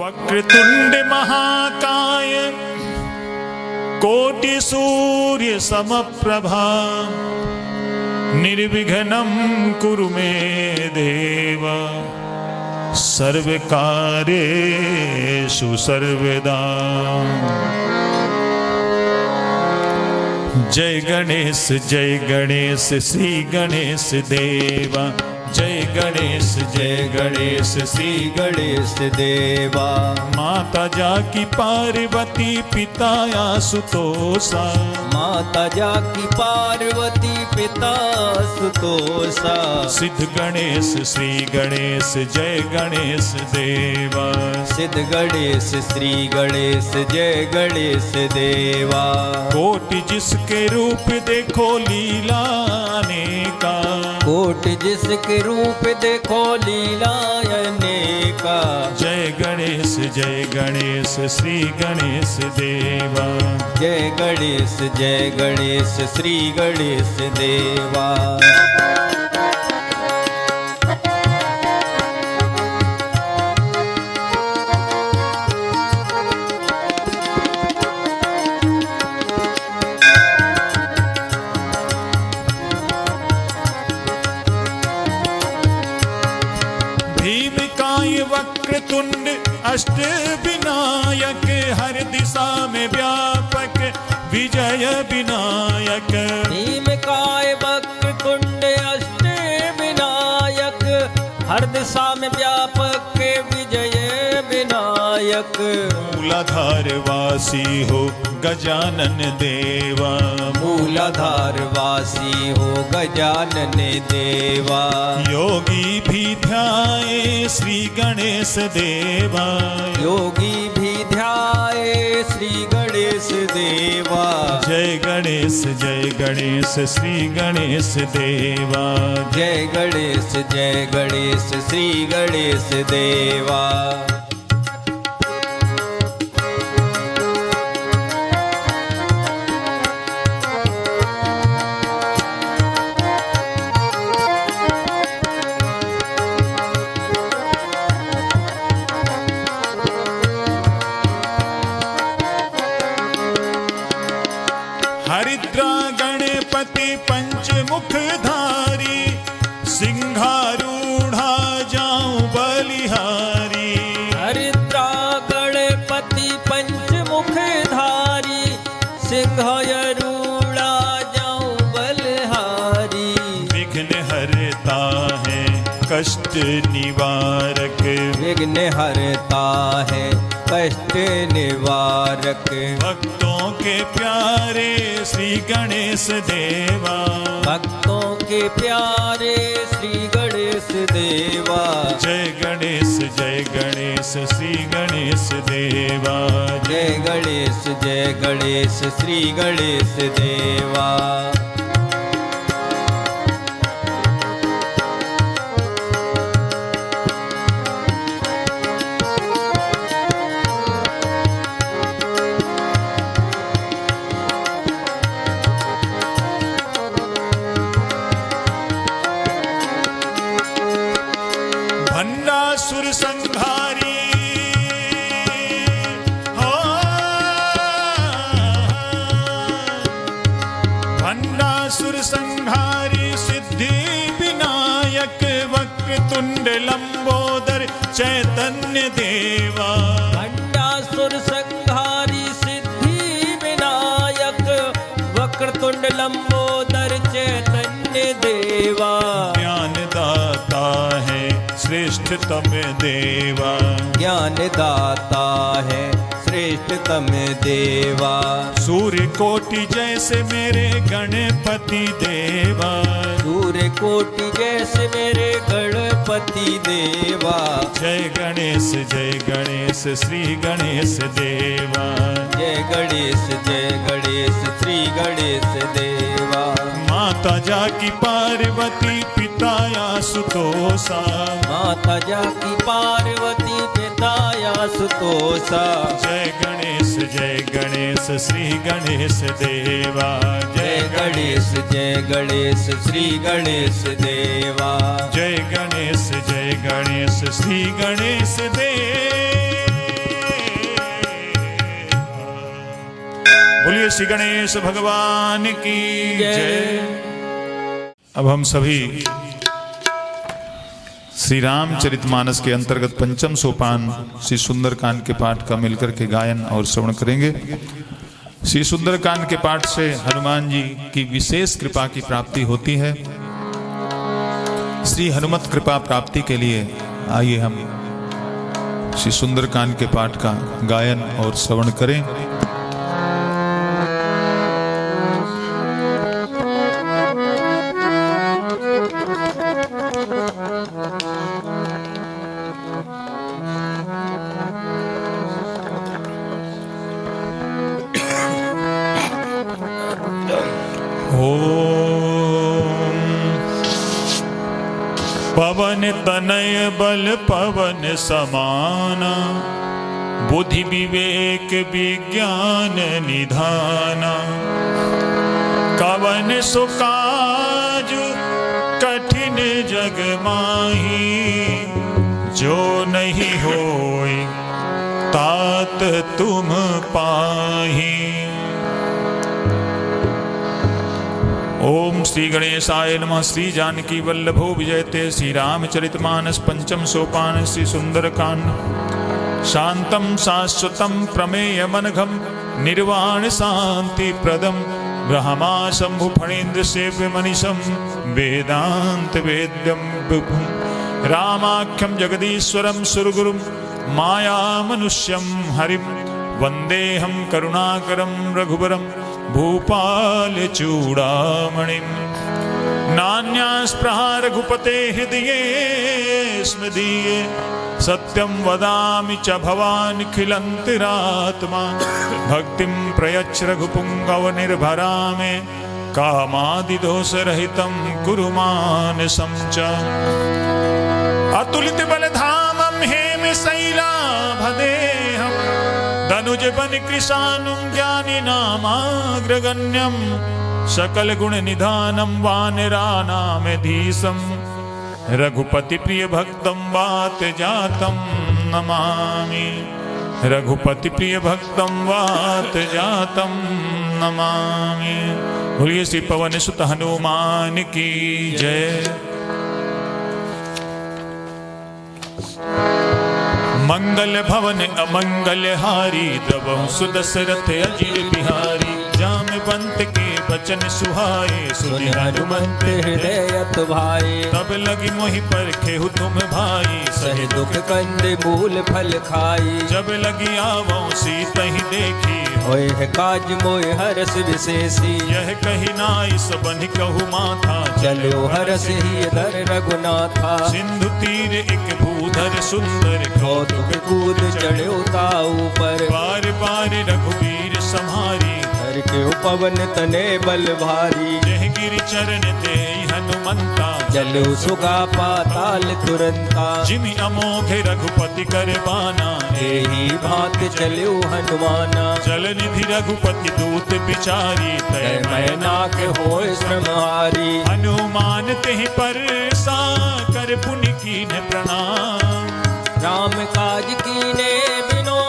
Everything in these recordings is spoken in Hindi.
वक्रतुंड महाकाय कोटि सूर्य समप्रभा निर्विघ्नं कुरु मे देव सर्वकार्येषु सर्वदा। जय गणेश श्री गणेश देवा। जय गणेश श्री गणेश देवा। माता जाकी पार्वती पिता आशुतोषा। माता जाकी पार्वती पिता आशुतोषा। सिद्ध गणेश श्री गणेश जय गणेश देवा। सिद्ध गणेश श्री गणेश जय गणेश देवा। कोटि जिसके रूप देखो लीला अनेका। कोटि जिसके रूप देखो लीला अनेका। जय गणेश श्री गणेश देवा। जय गणेश श्री गणेश देवा। भीमकाय वक्रतुंड अष्ट विनायक हर दिशा में व्यापक विजय विनायक। भीमकाय वक्रतुंड अष्ट विनायक हर दिशा में व्यापक विजय विनायक। मूलाधार वासी हो गजानन देवा। मूलाधार वासी हो गजानन देवा। योगी भी ध्याए श्री गणेश देवा। योगी भी ध्याए श्री गणेश देवा। जय गणेश श्री गणेश देवा। जय गणेश श्री गणेश देवा। हरिद्रा गणपति पंचमुखधारी सिंहारूढ़ा जाऊं बलिहारी। हरिद्रा गणपति पंचमुखधारी सिंहारूढ़ा जाऊं बलिहारी। विघ्न हरता है कष्ट निवारक। विघ्न हरता है कष्ट निवारक। भक्तों के प्यारे श्री गणेश देवा। भक्तों के प्यारे श्री गणेश देवा। जय गणेश श्री गणेश देवा। जय गणेश श्री गणेश देवा। भंडासुर संहारी हो। भंडासुर संहारी सिद्धि विनायक वक्रतुंड लंबोदर चैतन्य देवा। भंडासुर संहारी सिद्धि विनायक वक्रतुंड लंबोदर चैतन्य देवा। ज्ञान दाता है श्रेष्ठतम देवा। ज्ञान दाता है श्रेष्ठतम देवा। सूर्य कोटि जैसे मेरे गणपति देवा। सूर्य कोटि जैसे मेरे गणपति देवा। जय गणेश श्री गणेश देवा। जय गणेश श्री गणेश देवा। माता जाकी पार्वती पिता आशुतोषा। माता जाकी पार्वती पिता आशुतोषा। जय गणेश श्री गणेश देवा। जय गणेश श्री गणेश देवा। जय गणेश श्री गणेश देवा। बोलिए श्री गणेश भगवान की जय। अब हम सभी श्री रामचरितमानस के अंतर्गत पंचम सोपान श्री सुंदरकांड के पाठ का मिलकर के गायन और श्रवण करेंगे। श्री सुंदरकांड के पाठ से हनुमान जी की विशेष कृपा की प्राप्ति होती है। श्री हनुमत कृपा प्राप्ति के लिए आइए हम श्री सुंदरकांड के पाठ का गायन और श्रवण करें। पवन तनय बल पवन समाना, बुद्धि विवेक विज्ञान निधाना। कवन सुकाज कठिन जग माही, जो नहीं होय तात तुम पाही। ओम श्री गणेशाय नमः। श्री जानकी वल्लभो विजयते। श्री रामचरितमानस पंचम सोपान श्री सुंदरकांड। शांतम शाश्वतम प्रमेयमनघम, निर्वाण शांति प्रदम, ब्रह्मा शंभु फणीन्द्र सेव्य मनीषम, वेदांत वेद्यम विभुम। रामाख्यम जगदीश्वरम सुरगुरुम, माया मनुष्यम हरिम, वंदेहम करुणाकरम रघुबरम, भूपाल चूड़ामणिम। नान्यास्पृहा रघुपते हृदये स्मदीये, सत्यं वदामि च भवान् खिलन्तिरात्मा। भक्तिं प्रयच्छ रघुपुङ्गव निर्भरा मे, कामादिदोषरहितं कुरु मानसं च। अतुलित बलधामं हेमशैलाभदेहं, धनुज बन कृशानुं ज्ञानी नामाग्रगण्यं। सकल गुण निधानं वानराणामेधीशं, रघुपति प्रिय भक्तं वात जातं नमामि। रघुपति प्रिय भक्तं वात जातं नमामि। बोलिए श्री पवन सुत हनुमान की जय। मंगल भवन अमंगल हारी, द्रवहु सुदशरथ अजिर बिहारी। जामवंत के बचन सुहाए, सुनि हनुमंत हृदय भाई। तब लगी मोहि परखेहु तुम भाई, सहि दुख कंद मूल फल खाई। जब लगी आवो सीतहि देखी, होय है काज मोय हरस विशेषी। यह कही नाई सबनि कहु माथा, चलो हरस ही धर रघुनाथा। सिंधु तीर एक भूधर सुंदर, कौतुक कूद चढ़ो ताऊ पर। बार बार रघुवीर सम्हारी, हर के पवन तने बल भारी। जह गिरि चरण दे हनुमंता, चलो सुगा पाताल तुरंता। जिमि अमोघ रघुपति कर बाना, एही भांत चलो हनुमाना। जल निधि रघुपति दूत बिचारी, तय मैनाक होय श्रमहारी। हनुमान तेहि पर सा कर पुनि कीन्ह प्रणाम। राम काज कीने बिनो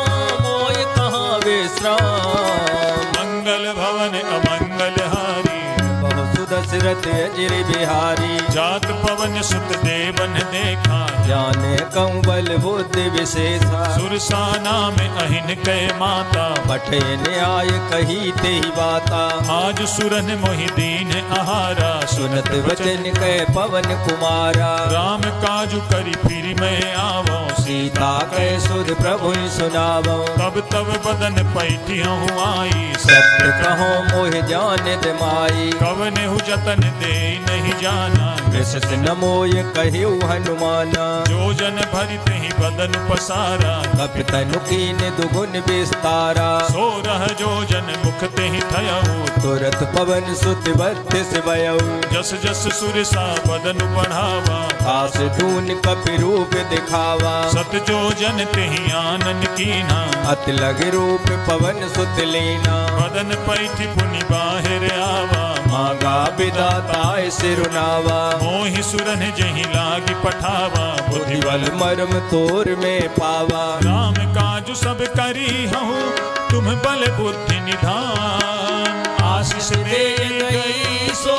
मोय कहाँ विश्राम। मंगल भवन अमंगल हारी, बहु सुदशरथ अजिर बिहारी। जात पवन सुत देवन देखा, जाने कंवल बुद्धि विशेषा। सुरसाना में अहिन कै माता, पठे न्याय कही तेहि बाता। आज सुरन मोहि दीन आहारा, सुनत वचन कै पवन कुमारा। राम काजु करि फिर मैं आवो, सीता कै सुध प्रभु सुनावो। तब तब बदन पैठियहु आई, सत्य कहो मोह जान माई। कवनेहु जतन दे नहीं जाना, कृष्ण न मोय कहिउ हनुमाना। जो जन भरित ही बदन पसारा, कपितनु कीन दुगुन विस्तारा। सो रह जो जन मुख ते ही थयऊ, तुरत पवन सुत बत्तीस भयउ। जस जस सुरसा बदन बढ़ावा, आस धून कपि रूप दिखावा। सत जो जन ते ही आनन कीना, अत लग रूप पवन सुत लीना। बदन पैठ पुनि बाहिर आवा, मांगा विदाताय सिरुनावा मोहि सुरन जहि लागी पठावा बुद्धि बल मर्म तोर में पावा राम काजु सब करी हूँ तुम बल बुद्धि निधान आशीष दे गई सो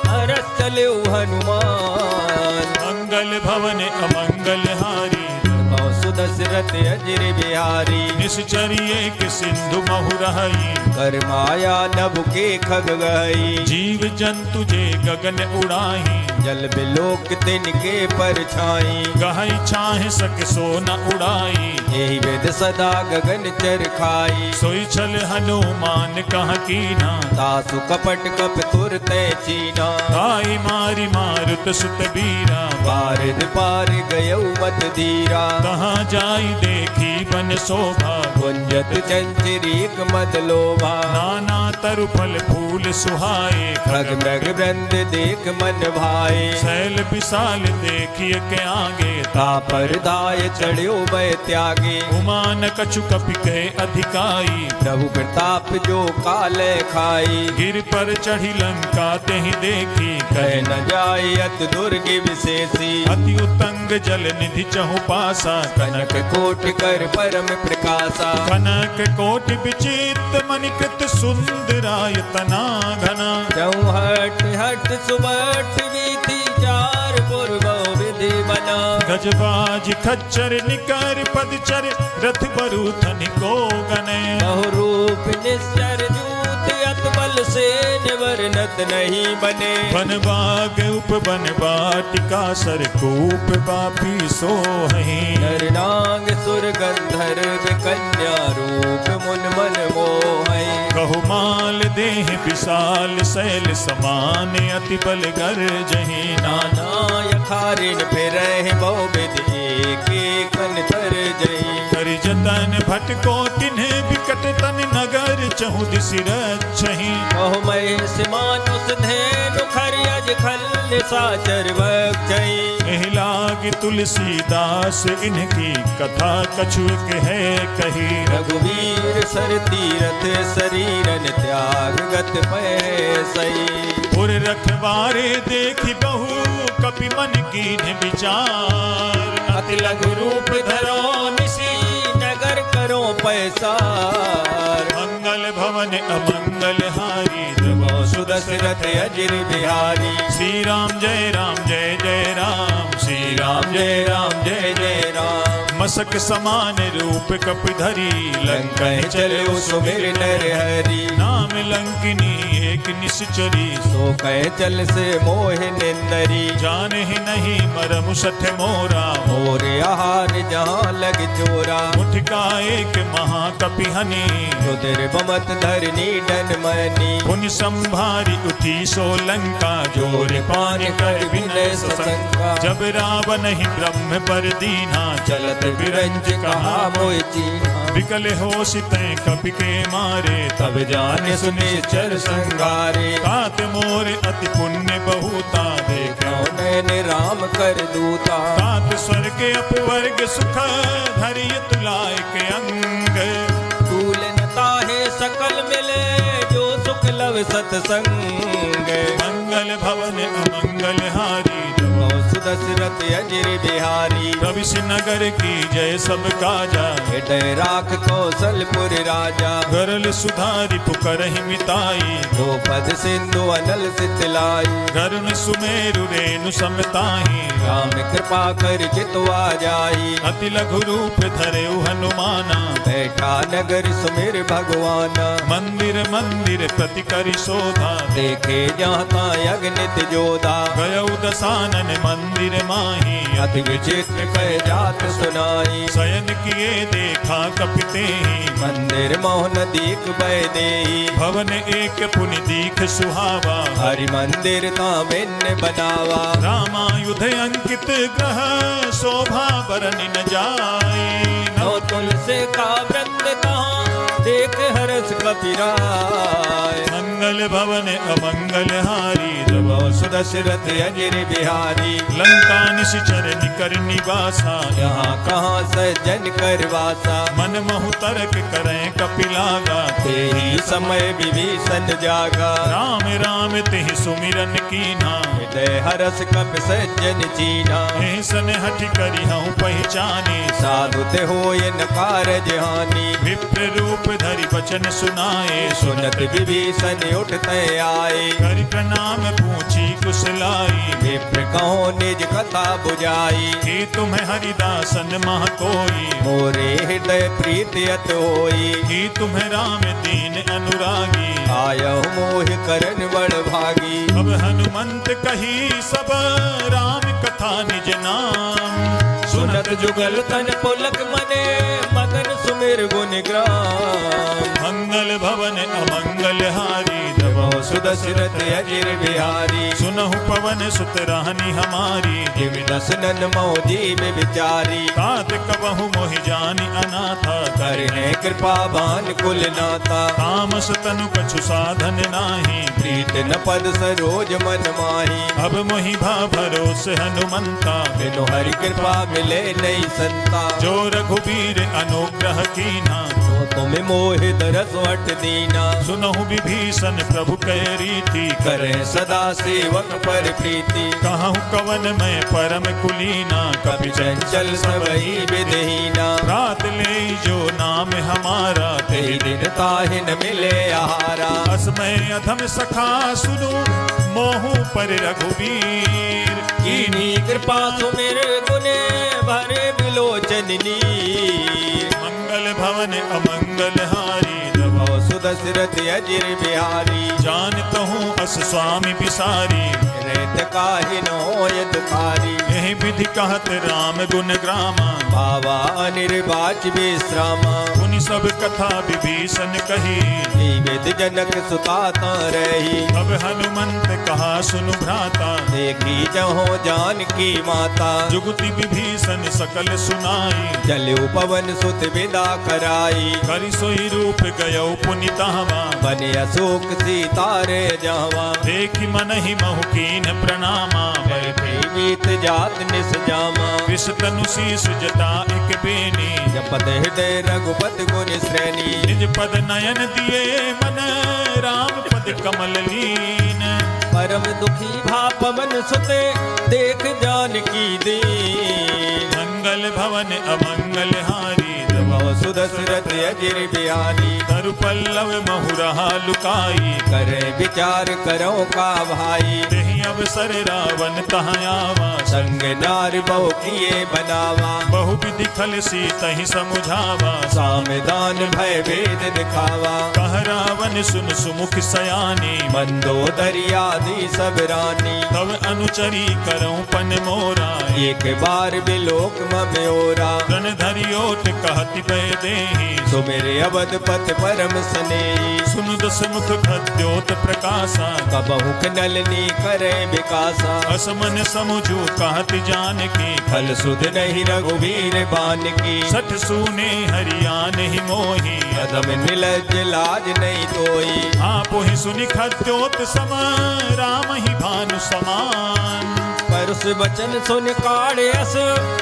हरत चले हनुमान मंगल भवन अमंगल हारी सुदशरथ अजर बिहारी निश्चर्य के सिंधु महु रही कर माया नभ के खग गई जीव जंतु जे गगन उड़ाही जल बिलोक तिनके परछाई गहई छाह सक सो न उड़ाई यही वेद सदा गगन चर खाई सोई छल हनुमान कह कीना तासु कपट कप तुर तय चीना आई मारी मारुत सुत बीरा पारिद पार गयौ मत धीरा कहाँ जाई देखी बन शोभा गुंजत चंचरीक मद लोभा नाना तरु फल फूल सुहाए खग मृग वृंद देख मन भाए शैल विशाल देखिए के आगे तापर दाय चढ़्यो भय त्यागे उमान कछु कपि के अधिकाई प्रभु प्रताप जो काल खाई गिर पर चढ़ी लंका तेहि देखी कह न जाय अत दुर्ग विशेषी अति उतंग जल निधि चहु पासा कनक कोट कर परम प्रकाशा कनक कोटि विचित्र मणिकृत सुंदरायतना घना चौहट हट सुबट विधि चार पूर्व विधि बना गजबाज खच्चर निकर पदचर रथ बरूथन को गने बहुरूप निश्चर जूत अत बल से निवर्णत नहीं बने वन बाग उप वन बाटिका सरकूप बापी सोहि नरनांग सुर गंधर्व कन्या रूप मुन मन मोहै कहु माल देह विशाल शैल समान अति बल गर जही नाना नाना यखारिन फिर बहु विधि एक कर जई करि जतन भटको तिन्ह विकट तन नगर चहु दिसि रक्षहि बहु महेश मानुष धेनु खरियज खल साचर बक्षई एहि लाग तुलसीदास इनकी कथा कछुक है कही रघुवीर सर तीरथ शरीरन त्याग गत पैसई पुर रखवारे देखि बहु कपि मन कीन्ह विचार अति लघु रूप धरो निशी नगर करो पैसार मंगल भवन अमंगल हारी सुदशरथ अजर बिहारी श्री राम जय जय राम श्री राम जय जय राम मसक समान रूप कप धरी लंका चलो सुमिर नर हरि नाम लंकिनी एक निश्चरी सो कह चल से मोह निंदरी जान ही नहीं मरम सठ मोरा मोर आहार जहाँ लग चोरा मुठका एक महाकपि हनी रुद्र बमत धरनी डन मनी पुनि संभारी उठी सो लंका जोर पान कर विनय सशंका जब रावण ही ब्रह्म पर दीना चलत बिरंज कहा मोह चीना विकल हो सिते कपि के मारे तब जाने सुने चर संगारे तात मोर अति पुण्य बहुता देख नैन राम कर दूता तात स्वर्ग अपवर्ग सुख धरिय तुलाय के अंग तूलनता है सकल मिले जो सुख लव सतसंग मंगल भवन अमंगल हारी सुदशरथ अजर बिहारी रवि नगर की जय सब काजा हृदय राख कौशलपुर राजा गरल सुधारी पुकरहि मिताई द्रौपद सिंधु अनल सितलाई गरुण सुमेरु रेणु समताही राम कृपा कर जितवा जाई अति लघु रूप धरे हनुमाना बैठा नगर सुमिर भगवाना मंदिर मंदिर प्रति करि शोधा देखे जाता अग्नित जोधा गयौ दसानन मंदिर माही अति विचित्र कह जात सुनाई शयन किए देखा कपिते मंदिर मोहन दीक बह देई भवन एक पुनि दीख सुहावा हरि मंदिर ता भिन्न बनावा रामायुध अंकित ग्रह शोभा बरन न जाए नौ तुलसी का वृंद कहाँ देख हरस कपिराय। मंगल भवन अमंगल हारी प्रभो सुदशरथ अजिर बिहारी। लंका निश्चर निकर निवासा यहाँ कहाँ सज्जन कर वासा। मन महु तर्क करें कपिलागा ते ही समय विभीषण जागा। राम राम तेहि सुमिरन कीना हृदय हरस कपि सज्जन चीना। ऐसन हठ करी हूँ पहचाने साधु ते होय न कारज हानि। विप्र रूप धरि वचन सुनाए सुनत विभीषण उठते आए। कर प्रणाम पूछी कुशलाई विप्र कहो निज कथा बुझाई। हे तुम्हें हरिदासन मह कोई मोरे हृदय प्रीति अत होई। हे तुम्हें राम दीन अनुरागी आयहु मोहि करन बड़ भागी। अब हनुमंत कही सब राम कथा निज नाम सुनत जुगल तन पुलक मने मगन सुमिर गुण ग्राम। मंगल भवन अमंगल हारी प्रभो सुदशरथ अजिर बिहारी। सुनहु पवन सुत रानी हमारी जिम दसनन मो जीव विचारी। तात कबहु मोहि जानी अनाथा करने कृपा बान कुल नाता। तामस तनु कछु साधन नाही प्रीत न पद सरोज मन माही। अब मोहि भा भरोस हनुमंता बिनु हरि कृपा मिले नहीं संता। जो रघुबीर अनुग्रह कीना तो तुम्हें मोहि दरस वट दीना। सुनहु विभीषण प्रभु कै रीति करे सदा सेवक पर प्रीति। कहूँ कवन में परम कुलीना कपि चंचल सबई विधहीना। रात ले जो नाम हमारा ते दिन ताहि न मिले आहारा। असमय अधम सखा सुनो मोहु पर रघुवीर कीनी कृपा सुमिर गुने भरे बिलोचन नीर। मंगल भवन अमंगल हारी प्रभो सुदशरथ अजिर बिहारी। जानत हूँ अस स्वामी बिसारी रेत काहि न होय दुखारी। यही विधि कहत राम गुण ग्रामा बाबा अनिर्वाच विश्रामा। उन सब कथा विभीषण कही जीवित जनक सुताता रही। अब हनुमंत कहा सुनु भ्राता देखी जहो जानकी माता। जुगति विभीषण सकल सुनाई जलु पवन सुत विदा कराई। करि सोई रूप गयो पुनितावा बने अशोक सीतारे जावा। देखि मन ही महु कीन प्रणामा बैठे मीत जात निस जामा। विष तनु शीस जटा एक बेनी जपत हृदय रघुपत गुण श्रेणी। निज पद नयन दिए मन राम पद कमल लीन परम दुखी भा पवन सुते देख जानकी दीन। मंगल भवन अमंगल हारी प्रभो सुदशरथ अजिर बिहारी। तरु पल्लव महु रहा लुकाई करे विचार करो का भाई। तेहि अवसर रावण तहाँ आवा संग नार बहु किए बनावा। बहु विधि खल सी तहि समुझावा सामदान भय भेद दिखावा। कह रावण सुन सुमुख सयानी मंदोदरी आदि सब रानी। तब अनुचरी करऊं पन मोरा एक बार बिलोक मम्योरा। रण धरियोट कहति पै देहि सुमेरे अवध पथ परम स्नेही। सुनु दस मुख खद्योत प्रकाशा कबहु नलनी करे विकासा। असमन समुझू कहति जानकी फल सुध नहीं रघुवीर बान की। सठ सूने हरियान ही मोही अदम निलज लाज नहीं तोई। आप ही सुनि खद्योत सम राम ही भानु समान परुष वचन सुन काढ़े अस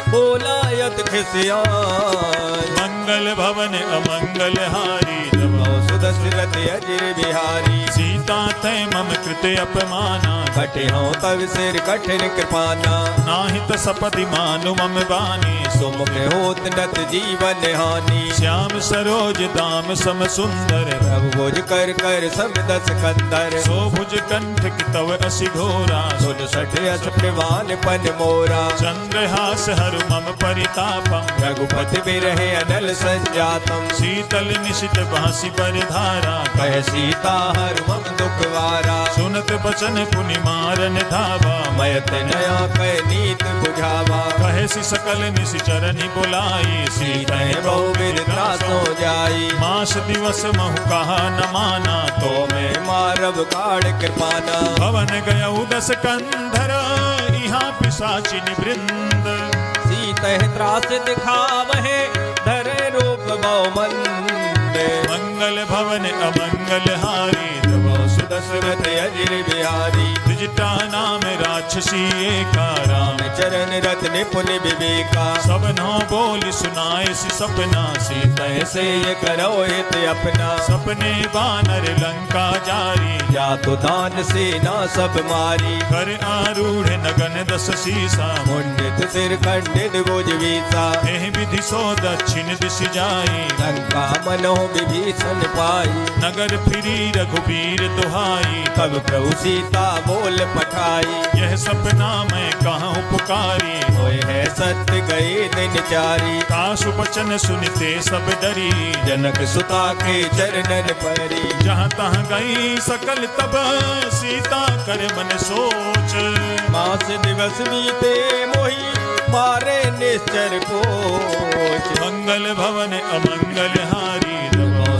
बोला यत खिसियान। मंगल भवन अमंगल हारी प्रभो सुदशरथ अजिर बिहारी। सीता तय मम कृते अपमाना कटे हो तव सिर कठिन कृपाना। नाहित सपदि मानु मम बानी सुमुख होत नत जीवन हानि। श्याम सरोज दाम सम सुंदर प्रभु भुज कर कर सब दस कंदर। शोभुज कंठ की तव असि घोरा सुन सठ अस प्रवान पन मोरा। चंद्रहास हरु मम परितापम रघुपति बिरहे अनल संजातम। शीतल निशित बांसी परिधारा कह सीता हर मम दुखवारा। सुनत बचन पुनि मारन धावा मयत नया कह नीत बुझावा। कहे सि सकल निशिचरनि बुलाई सीते बहु विरता सो जाई। मास दिवस महु कहा न माना तो मैं मारब काढ़ कृपाना। भवन गयउ दस कंधर यहाँ पिशाचिन वृंद सीते त्रास दिखावहे धरे रूप बहु मंद। मंगल मंगल भवन अमंगल हारी तब सुदशरथ अजिर बिहारी त्रिजटा नाम राक्षसी एका राम चरण रत निपुण विवेका सब नौ बोल सुनाए सी सपना सीता ऐसे ये करो हित अपना सपने बानर लंका जारी या तो दान सेना सब मारी कर आरूढ़ नगन दस सीसा मुंडित सिर खंडित भुज वीसा एह विधि सो दक्षिण दिश जाई लंका मनो विभीषण पाई नगर फिरी रघुबीर दुहाई तब प्रभु सीता बोल पठाई यह सपना मैं कहाँ पुकारी होए है सत्य गए दिन चारी काशु बचन सुनते सब डरी जनक सुता के चरणन परी जहाँ तहाँ गई सकल तब सीता कर मन सोच मास दिवस बीते मोही मारे निश्चर पोच मंगल भवन अमंगल हारी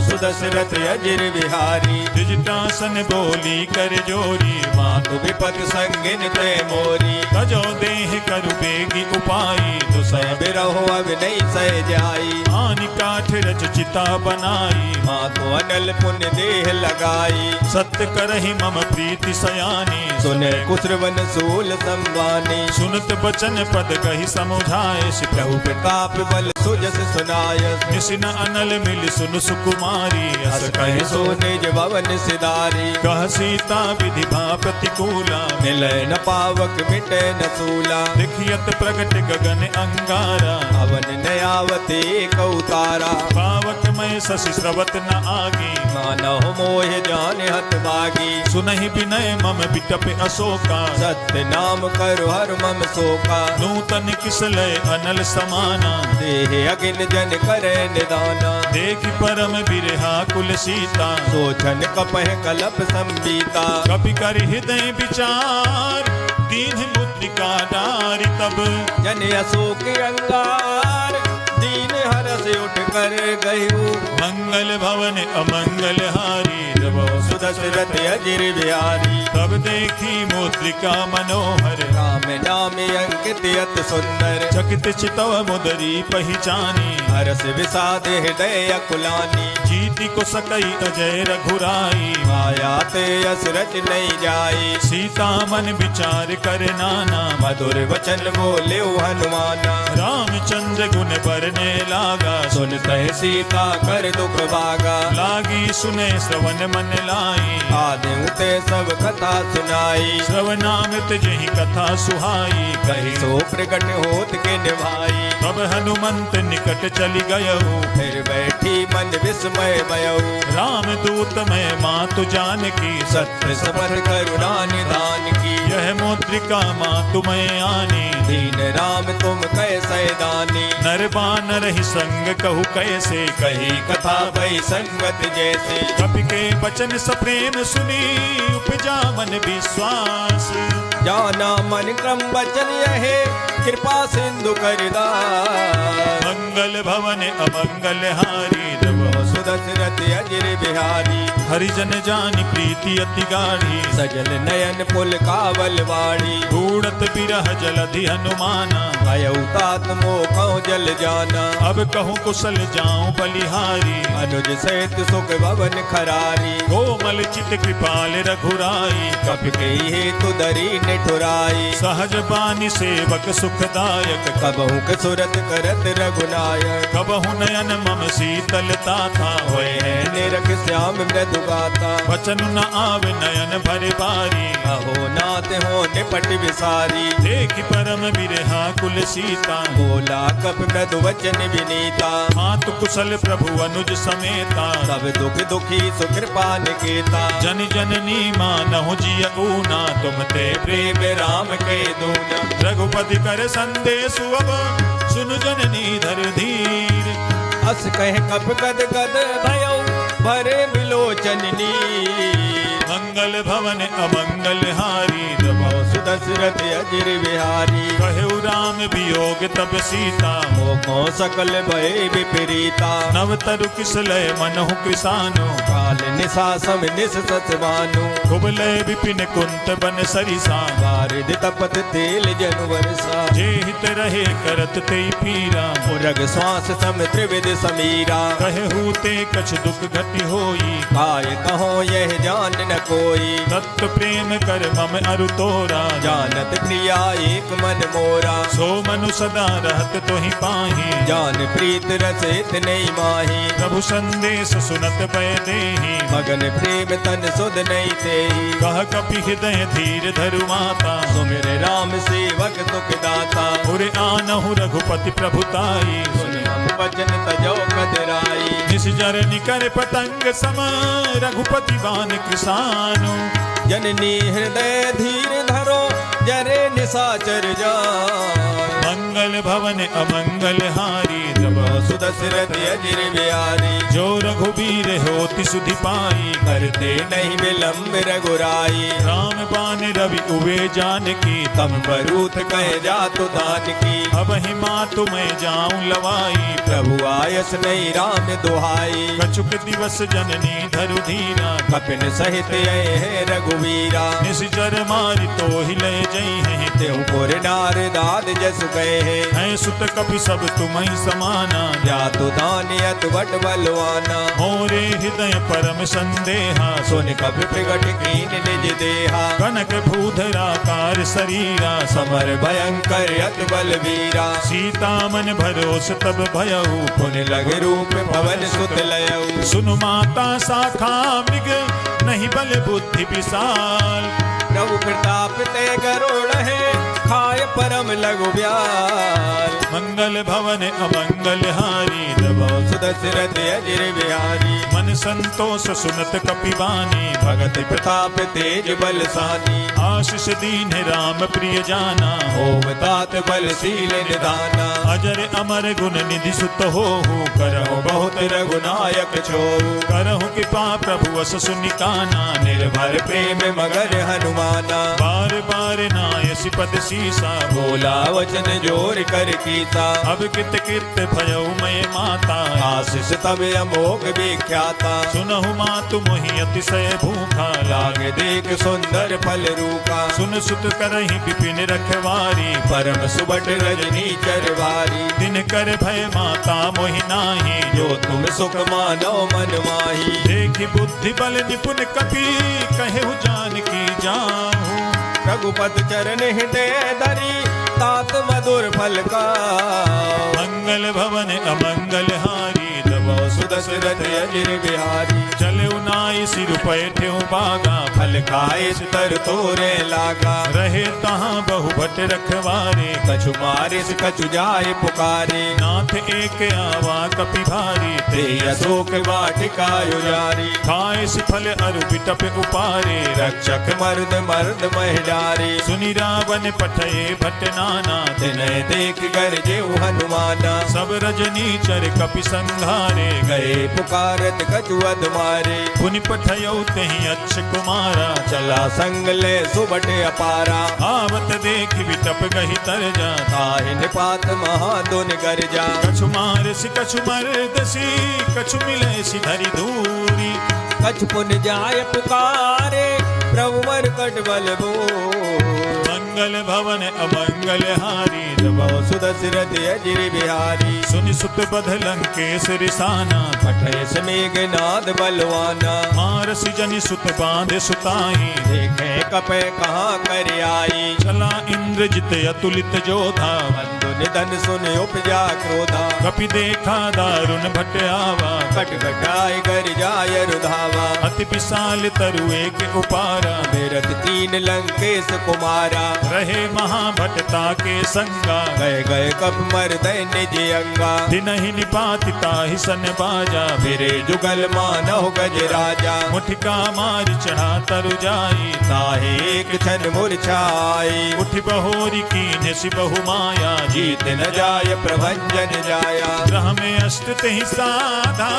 सुदशरथ अजिर बिहारी द्विजटासन बोली कर जोरी मातु विपत संगिन ते मोरी तजो देह करु बेगी उपाई सह बिरहो अब नहीं सह जाई आनि काठ रच चिता बनाई मातु अनल पुण्य देह लगाई सत्य करहि मम प्रीति सयानी सुने कुशवन सूल संवानी सुनत बचन पद कहि समुझाए प्रभु प्रताप बल सुजस सुनाय निसिन अनल मिल सुन सुकुमारी हस कहे सो निज भवन सिधारी कह सीता विधि भा प्रतिकूला मिले न पावक मिटे न सूला देखियत प्रगट गगन अंगारा अवन नयावते कौतारा पावक मैं शशि स्रवत न आगी मानव मोह जान हत बागी सुनहि विनय मम बिटप अशोका सत्य नाम करो हर मम शोका नूतन किसलय अनल समाना देह अगिन जन करे निदाना देख परम बिरहा कुल सीता सोचन कपह कलप संबीता कपि कर हृदय विचार दीन मुद्रिका डारी तब जन अशोक अंगार दीन हरस उठ कर गयु मंगल भवन अमंगल हारी सुदशरथ अजिर बिहारी तब देखी मुद्रिका मनोहर राम नाम अंकित अत सुंदर चकित चितव मुदरी पहचानी हरस विषाद हृदय अकुलानी जीति को सकई अजय रघुराई माया ते असरच नहीं जाई सीता मन विचार कर नाना मधुर वचन बोले हनुमाना रामचंद्र गुण बरने लागा सुनते सीता कर दुख भागा लागी सुने श्रवण मन लाई आदि उते सब कथा सुनाई श्रवणामृत जही कथा सुहाई कही सो प्रकट होत के निभाई तब हनुमंत निकट चली गयऊ फिर बैठी मन विस्मय भयऊ राम दूत में मातु जान की सत्य सबर करुणा निधान की यह मुद्रिका मातु में आनी दीन राम तुम कैसे दानी नर बानर ही संग कहू कैसे कही कथा भई संगत जैसे कपि के वचन सप्रेम सुनी उपजा मन विश्वास जाना मन क्रम वचन यहे कृपा सिंधु करदास मंगल भवन अमंगल हारी सुदशरथ अजिर बिहारी हरिजन जानी प्रीति अति गाढ़ी सजल नयन पुल कावल वाड़ी बूढ़त बिरह जलधि हनुमाना भयउतात मोखौ जल जाना अब कहूँ कुशल जाऊं बलिहारी अनुज सहित सुख भवन खरारी कोमल चित कृपाल रघुराई कपि के हेतु दरी निठुराई सहज बानी सेवक सुखदायक कबहु के सुरत करत रघुनायक कबहु नयन मम शीतलता था होए है निरख श्याम मृदु गाता वचन न आवे नयन भरे बारी अहो नाथ हो निपट विसारी देख परम बिरहा कुल सीता बोला कप मृदु वचन विनीता मातु कुशल प्रभु अनुज समेता सब दुख दुखी सुकृपा निकेता जन जननी मानहु जिय ऊना तुम ते प्रेम राम के दूना रघुपति कर संदेश अब सुन जननी धर धीर अस कह कप गद गद भयो भरे बिलोचन नीर मंगल भवन अमंगल हारी प्रभु सुदशरथ अजिर बिहारी। कहु राम वियोग तब सीता, मोको सकल भय विपरीता। नव तरु किसलय मनहु कृसानु, काल निशा सम निस सतवानु। कुबलय विपिन कुंत बन सरिसा, बारिद तपत तेल जन वर्षा। जे हित रहे करत ते पीरा, उरग श्वास सम त्रिविध समीरा। कहु ते कछ दुख घटि होई, काय कहो यह जान न कोई। तत्व प्रेम कर मम अरु तोरा, जानत प्रिया एक मन मोरा। सो मनु सदा रहत तोहि पाहि, जान प्रीत रसित नहीं माही। प्रभु संदेश सुनत पय देहि, मगन प्रेम तन सुध नहीं तेहि। कह कपि हृदय धीर धरु माता, सुमिर राम सेवक तुक दाता। उरे आनहु रघुपति प्रभुताई, सुनि हम वचन तजो कदराई। निस जर निकर पतंग सम, रघुपति बान कृसानु। जननी हृदय धीर धरो, जरे निशाचर जान। मंगल भवन अमंगल हारी, तब सुदशरथ अजिर बिहारी। जो रघुबीर होति सुधि पाई, करते नहीं विलम्ब रघुराई। राम बान रवि उवे जानकी, तम बरूथ कह जातु दान की। अब ही मातु मैं जाऊं लवाई, प्रभु आयस नहीं राम दुहाई। कछुक दिवस जननी धरु धीरा, कपिन सहित आए है रघुवीरा। निश्चर मारि तो हिले जई हैं, तेहु पुर नार दाद जस गए हैं। है सुत कपि सब तुम्हि समाना, जातु दानियत बट बलवाना। मोरे हृदय परम संदेहा, सुन कपि प्रगट कीन निज देहा। कनक भूधराकार शरीरा, समर भयंकर अत बलवीरा। सीता मन भरोस तब भयऊ, पुन लग रूप पवन सुत लयऊ। सुनु माता शाखा मृग, नहीं बल बुद्धि विशाल। प्रभु प्रताप ते गरुड़ है, खाय परम लघु ब्याल। मंगल भवन अमंगल हारी, तब सुदशरथ अजिर बिहारी। मन संतोष सुनत कपिवानी, भगत प्रताप तेज बलसानी। आशीष दीन राम प्रिय जाना, ओम तात बलशील निदाना। अजर अमर गुण निधि सुत होहु, करहु बहुत रघुनायक छोहु। करहु कृपा प्रभु अस सुनिकाना, निर्भर प्रेम मगर हनुमाना। बार बार नायसि पद सीसा, बोला वचन जोर कर कीता। अब कित कित भयउ मैं माता, आशीष तब अमोघ विख्याता। सुनहु मातु मोहि अतिशय भूखा, लाग देख सुंदर फल रूपा। सुन सुत करहि विपिन रखवारी, परम सुबट रजनी चरवारी। दिन कर भय माता मोहि नाही, जो तुम सुख मानो मन माही। देखि बुद्धि बल निपुण कपि, कहु जानकी जाहू। रघुपत चरण हृदय धरी, तात मधुर फल का। मंगल भवन अमंगल हारी, तब सुदशरथ अजिर बिहारी। चले नाई सिर पैठ्यु बागा, फल खाए तर तोरे लागा। रहे तहाँ बहु भट रखवारे, कछु मारिस कछु जाय पुकारे। नाथ एक आवा कपि भारी, ते अशोक वाटिका उजारी। खाए फल अरु बिटप उपारे, रक्षक मर्द मर्द महिडारी। सुनि रावण पठये भट नाना, तिनय देख गरजे हनुमाना। सब रजनी चर कपि संघारे, गए पुकारत कछु अध मारे। पुनि पठयौ तेहि अच्छ कुमारा, चला संग ले सुबट अपारा। आवत देख बिटप गहि तरजा, ताहि निपात महादुन गरजा। कछु मारसि कछु मरदसी, कछु मिलैसि धरि दूरी। कछु पुन जाय पुकारे, प्रभु मरकट बल बोल। मंगल भवन अमंगल हारी, तब सुदशरथ अजिर बिहारी। सुनि सुत बध लंकेश रिसाना, पठय मेघनाद बलवाना। मारसि जनि सुत बांधे सुताई, देखे कपे कहाँ कर आई। चला इंद्रजित अतुलित जोधा, बंधु निधन सुन उपजा क्रोधा। कपि देखा दारुण भट आवा, कट कटाय कर जाय रुधावा। अति विशाल तरु एक उपारा, मेरठ तीन लंकेश कुमारा। रहे महाभटता के संगा, गए गए कप मर्दय निज अंगा। दिनहि निपाति ताहि सन बाजा, फिरे जुगल मानव गज राजा। मुठिका मारि चढ़ा तरु जाई, ताहे एक क्षण मूर्छाई। उठ बहोरी कीन्ह सि बहु माया, जीत न जाय प्रभंजन जाया। ग्रह में अष्ट तेहि साधा,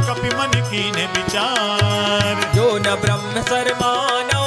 कपि मन कीन्ह विचार। जो न ब्रह्म सर मानो,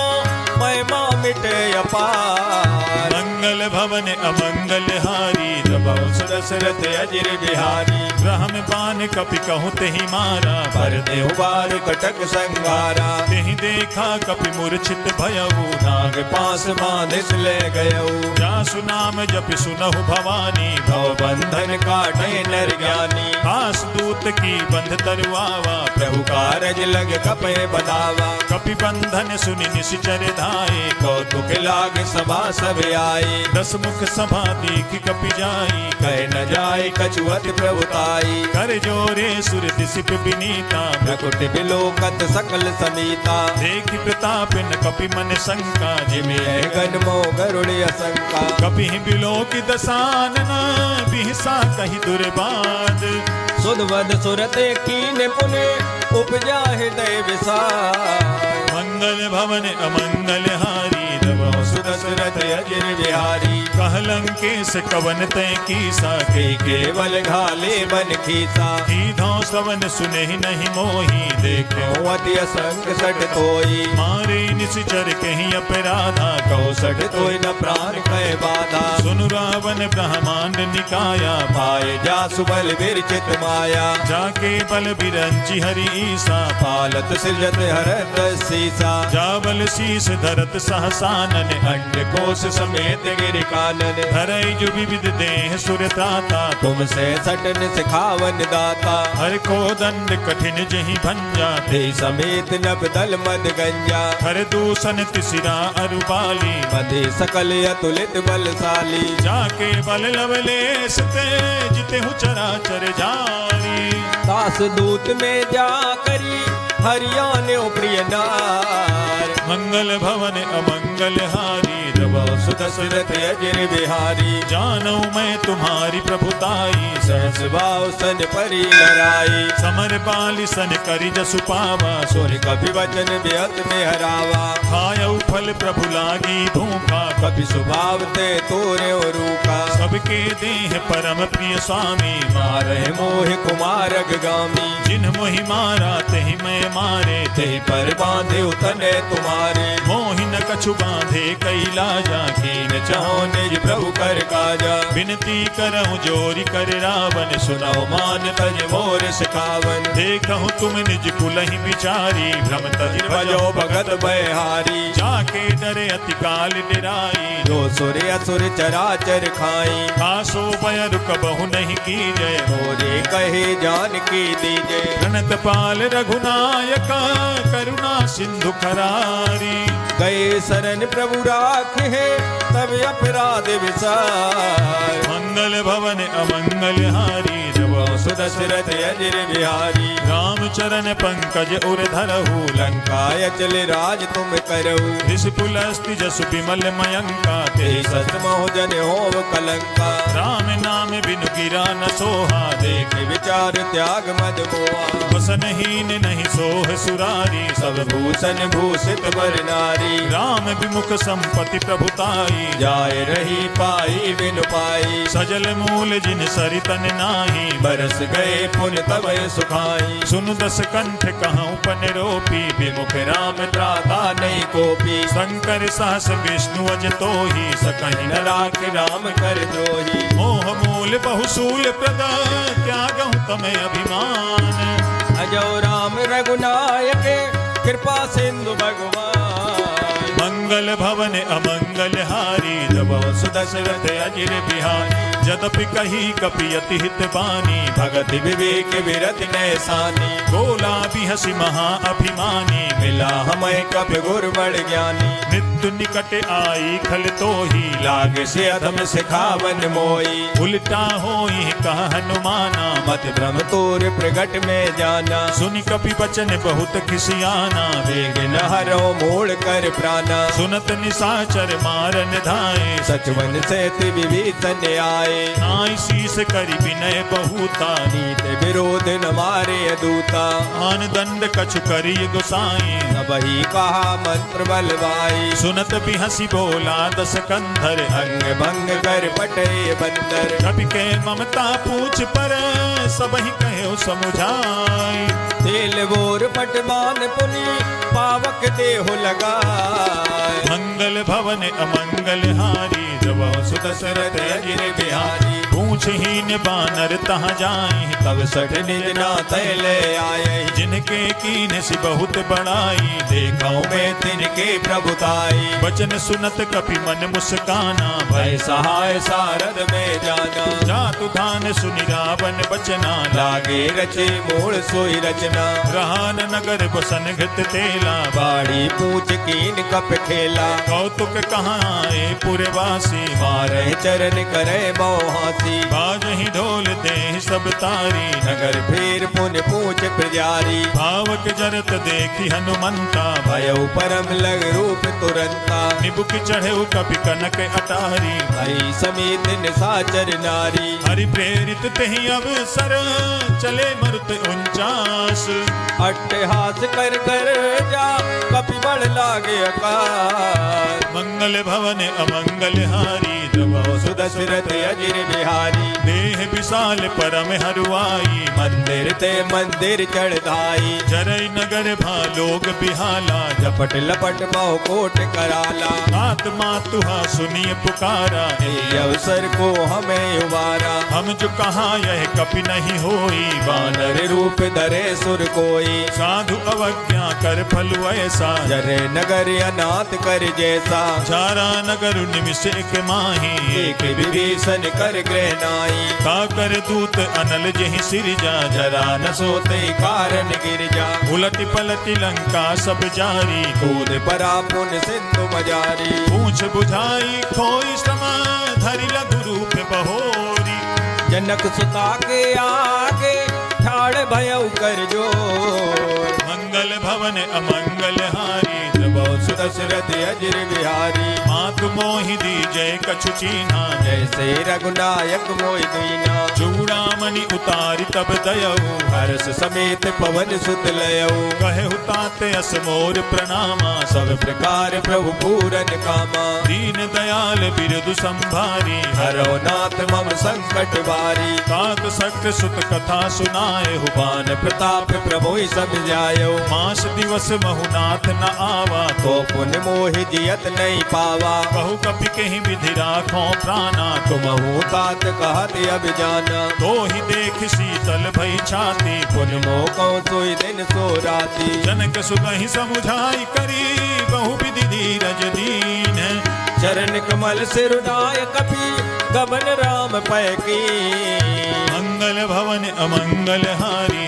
महिमा मिटे अपार। मंगल भवन अमंगल हारी प्रभु सुदशरथ अजिर बिहारी। ब्रह्म बान कपि कहूँ तेहि मारा पर देहु बार कटक संगारा। तेहि देखा कपि मूर्छित भयऊ नाग पास बांधिस ले गयऊ। जासु नाम जपि सुनहु भवानी भव बंधन काटे नर ज्ञानी। खास दूत की बंध तरुआवा प्रभु कारज लग कपे बनावा। कपि बंधन सुनि निश्चर धाये कौतुक लाग सभा सब आई। दस मुख सभा देख कपि जाई कह न जाय कछुअत प्रभुताई। कर जोरे सुर दिसिप बिनीता प्रकुट बिलोकत सकल समीता। देखि प्रताप न कपि मन शंका जिमे गण मो गरुड़ असंका। कपि बिलोकि दसानना बिहसा कहि दुर्बाद सुधवद सुरते कीन पुने उपजा हृदय विसार। मंगल भवन अमंगल हारी सुदशरथ अजिर बिहारी। कहलंकेश कवन तय कीसा के केवल घाले बन खीसा। कीधौ सवन सुने नहीं मोही देखे अति असंग सट तोई। मारे निश्चर कहीं अपराधा कौसठ तोय न प्राण कह बाधा। सुनु रावण ब्रह्मांड निकाया पाए जा सुबल विरचित माया। जाके बल बिरंची हरि ईसा पालत सृजत हरत सीसा। जावल शीस धरत सहसानन अंड कोश समेत गिर कानन। धरई जो विविध देह सुरताता तुमसे सटन सिखावन दाता। हर को दंड कठिन जही भंजा ते समेत नभ दल मद गंजा। हर दूषण तिसिरा अरुपाली मधे सकल अतुलित बलशाली। जाके बल लवलेश ते जिते चराचर जारी। दास दूत में जा करी हरियाणे प्रिय नार। मंगल भवन अमंगल हारी सुदशरथ अजिर बिहारी। जानू मैं तुम्हारी प्रभुताई सहस भाव सन परी लड़ाई। समर बाली सन करी जसु पावा सुन कभी वचन बेअत में हरावा। खायऊ फल प्रभु लागी भूखा कभी स्वभाव ते तोरे रूखा। सबके देह परम प्रिय स्वामी मारे मोह कुमार गामी। जिन मोहि मारा तेहि मैं मारे तेहि पर बांधे उतने तुम्हारे। मोहि न कछु बांधे कैला जाकीन चाहो निज प्रभु कर काजा। विनती करहु जोरी कर रावण सुनाओ मान तज मोर सिखावन। देखहु तुम निज कुलहि बिचारी भ्रम तज भजो भगत बहारी। जाके डरे अति काल डिराई जो सुर असुर चराचर खाई। खासो भय रुक बहु नहीं की जय मोरे कहे जान की दीजे। प्रणत पाल रघुनायक करुणा सिंधु खरारी। गए शरण प्रभु राख है तब अपराध विसार। मंगल भवन अमंगल हारी सुदशरथ अजिर बिहारी। राम चरण पंकज उर धरहु लंकाय चले राज तुम करहु। ऋषि पुलस्ति जसु विमल मयंका ते सत मोह जन होव कलंका। राम नाम बिनु गिरा न सोहा देख विचार त्याग मद मोहा। वसनहीन नहीं सोह सुरारी सब भूषण भूषित बर नारी। राम विमुख संपत्ति प्रभुताई जाय रही पाई बिनु पाई। सजल मूल जिन सरितन नाही बरस गए पुन तब सुखाई। सुनु दस कंठ कहूँ पन रोपी विमुख राम त्राता नहीं कोपी। शंकर सहस विष्णु अज तो ही सकहि न राख राम कर द्रोही। मोह मूल बहुसूल प्रद त्यागहु तमें अभिमान। अजो राम रघुनायक कृपा सिंधु भगवान। मंगल भवन अमंगल हारी सुदशरथ अजिर बिहारी। जदपि कही कपि अति हित बानी भगत विवेक विरत नैसानी। बोला भी हसी महा अभिमानी मिला हमें कप गुर बड़ ज्ञानी। मृत्यु निकट आई खल तो ही लाग से अधम सिखावन मोई। उल्टा होई कह हनुमाना मत भ्रम तोर प्रगट में जाना। सुनि कपि बचन बहुत खिसियाना वेग न हरो मोड़ कर प्राणा। सुनत निशाचर मारन धाये सचवन से विभीषण आए। नाई शीस करि विनय बहुता नीत विरोध न मारे दूता। आन दंड कछु करिय गोसाई वही कहा मंत्र बलवाई। सुनत भी हंसी बोला दस कंधर अंग भंग कर पटे बंदर। कपि के ममता पूछ पर सबहि कहो समुझाई। ते नील बोर पटमान पुनि पावक देहो लगाए। मंगल भवन अमंगल हारी जब सुदशरथ अजिर बिहारी। पूछहीन बानर तहाँ जाई तब सठ निज नाथ ले आए। जिनके कीन सी बहुत बड़ाई देखौ में तिनके प्रभुताई। वचन सुनत कपि मन मुस्काना भय सहाय सारद में जाना। जातु धान सुनि रावण बचना लागे रचे मूल सोई रचना। रहान नगर बसन घृत तेला बाड़ी पूछ कीन कप खेला। कौतुक कहाँ आए पुरवासी मारे चरण करे मोहासी। बाजहि ढोल दे सब तारी नगर फेर पुन पूछ प्रजारी। भावक जरत देखी हनुमंता भयउ परम लग रूप तुरंता। निबुक चढ़े कपि कनक अटारी हरि समेत निशाचर नारी। हरि प्रेरित तेहि अवसर चले मरुत 49। अट्टहास कर कर जा कपि बड़ लागे अकाल। मंगल भवन अमंगल हारी जब सुदशरथ अजिर बिहारी। देह विशाल परम हरुआई मंदिर ते मंदिर चढ़ाई। जरई नगर भालोग बिहाला झपट लपट बहु कोट कराला। आत्मा तुहा सुनिए पुकारा ये अवसर को हमें उबारा। हम जो कहा यह कपि नहीं होई वानर रूप धरे सुर कोई। साधु अवज्ञा कर फलु ऐसा जरे नगर अनाथ कर जैसा। चारा नगर निमिष एक माही एक विभीषण कर ग्रह नाई। का कर दूत अनल जहि सिरजा जरा न सोते कारण गिर जा। उलट पलट लंका सब जारी कूद परा पुन सिंधु मजारी। पूछ बुझाई खोई समा धरि लघु रूप बहोरी। जनक सुता के आगे ठाड़ भयउ कर जोर। मंगल भवन अमंगल हारी सुदशरथ अजिर बिहारी। मातु मोहि दी जय कछु चीन्हा जैसे रघुनायक मोहि दीना। चूड़ामणि उतारि तब दयऊ हर्ष समेत पवन सुत लयऊ। कहे हुताते अस मोर प्रणामा सब प्रकार प्रभु पूरन कामा। दीन दयाल बिरदु संभारी हरो नाथ मम संकट बारी। तात सक्त सुत कथा सुनाए बान प्रताप प्रभु सब जायो। मास दिवस महुनाथ न आवा तो पुन मोहि जियत नहीं पावा। बहु कपि कहीं विधि राखो प्राणा तुमहु तात कहत अब जाना। तो ही देख शीतल भई छाती पुन मोको सोई दिन सो राती। जनक सुतहि समुझाई करी बहु विधि धीरज दीन। चरण कमल सिरुनाय कपि गमन राम पैकी। मंगल भवन अमंगल हारी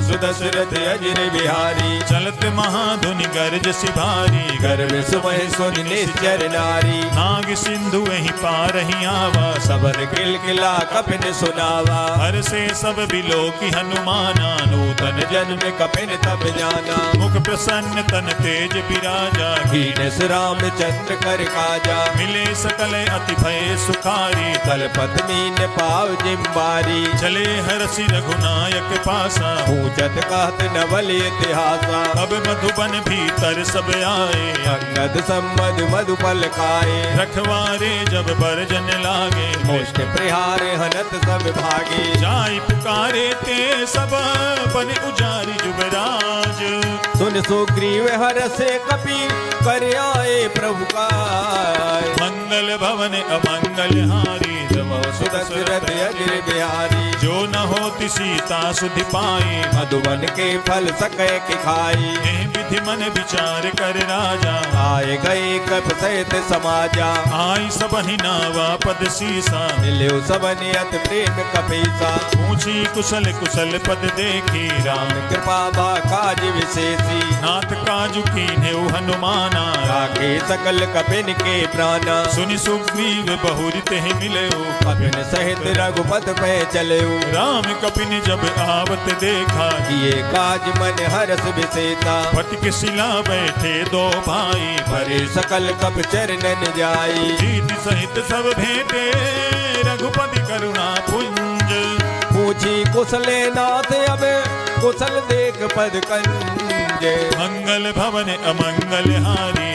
सुदशरथ अजिर बिहारी। चलत महाधुनि गर्ज सिभारी गर्भ सुमह सुन निश्चर नारी। नाग सिंधु वही पार ही आवा सबन किलकिला कपिन सुनावा। हर से सब बिलो की हनुमाना नूतन जन्म कपिन तब जाना। मुख प्रसन्न तन तेज विराजा कीनस रामचंद्र कर काजा। मिले सकल अति भय सुखारी तलपत मीन पाव जिम्बारी। चले हरसि रघुनायक पासा पूछत कहत नवल इतिहासा। अब मधुबन भीतर सब आए अंगद संबद मधुपल खाए। रखवारे जब बरजन लागे मुष्ट प्रहार हनत सब भागे। जाई पुकारे ते सब बन उजारी जुबराज। सुन सुग्रीव हरसे कपि कर आए प्रभु का। मंगल भवन अमंगल हारी सुदशरथ अजिर बिहारी। जो न होती सीता सुधि पाई मधुबन के फल सके कि खाई। एह विधि मन विचार कर राजा आए गए कप सहित समाजा। आई सबहि नावा पद सीसा मिल्यो सबनि अति प्रेम कपीसा। पूछी कुशल कुशल पद देखी राम कृपा बा काज विशेषी। नाथ काजु कीन्हेउ हनुमाना राखे सकल कपिन के प्राणा। सुनि सुग्रीव बहुरि तेहि मिलयो कपिन सहित रघुपत पे चलयो। राम कपिन जब आवत देखा किए काज मन हरस विशेषा। फटक शिला बैठे दो भाई भरे सकल कप चरणन जाई। जीत सहित सब भेंटे रघुपति करुणा पुंज। पूछी कुशले नाथ अब कुशल देख पद कंज। मंगल भवन अमंगल हारी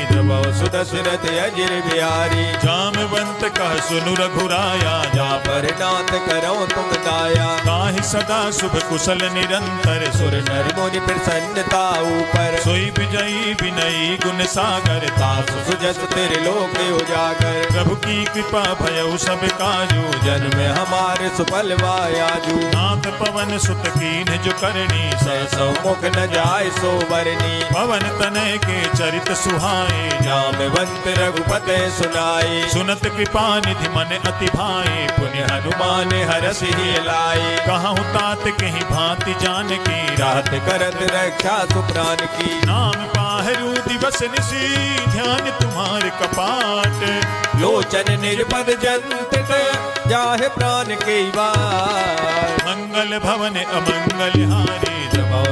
सुदशरथ अजिर बिहारी। जामवंत कह सुनु रघुराया जा पर नाथ करो तुम दाया। ताहि सदा शुभ कुशल निरंतर सुर नर मुनि प्रसन्नता ऊपर, सोई विजयी विनयी गुण सागर तासु सुजस तेरे लोक उजागर। प्रभु की कृपा भयउ सब काजू जन्म हमारे सुफल वायाजू, नाथ पवन सुत कीन जो करनी सौ मुख न जाय सो बरनी। पवन तनय के चरित सुहाए जामवंत रघुपते सुनाए, सुनत कृपा निधि मन अति भाए पुण्य हनुमान हरस ही लाए। कहूँ तात कहीं भांति जान की रात करत रक्षा सुप्राण की, नाम पाहरू दिवस निशी ध्यान तुम्हारे कपाट। लोचन निर्पद जंत जाहे प्राण के वार। मंगल भवन अमंगल हारी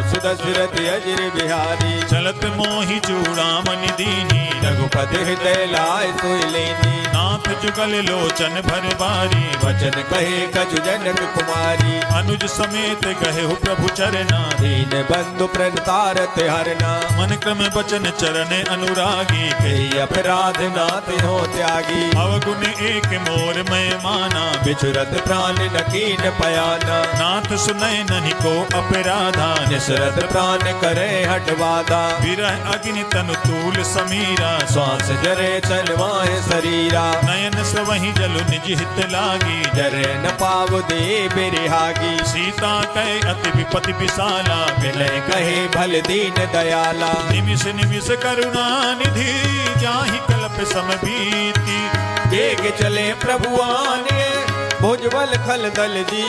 सुदशरथ अजिर बिहारी, चलत मोहि चूड़ामणि दीनी रघुपति हृदय लाय सोई लेनी। नाथ जुगल लोचन भर बारी वचन कहे कछु जनक कुमारी, अनुज समेत गहे हो प्रभु चरना दीन बंधु प्रणतारत हरना। मन क्रम बचन चरण अनुरागी कही अपराध नाथ हो त्यागी, अवगुण एक मोर मैं माना बिछुरत प्राण नकीन पयाना। नाथ सुनय नहीं को अपराधा निसरत प्राण करे हटवादा, विरह अग्नि तनु तूल समीरा श्वास जरे चलवाए शरीरा। नयन सवहि जलु निज हित लागी जरे न पाव दे बिरहागी, सीता कहे अति विपति विशाला विनय कहे भल दीन दयाला। निमिष निमिष करुणा निधि जाहि कल्प समबीति बेग चले प्रभुआने भुजबल खल दल जी।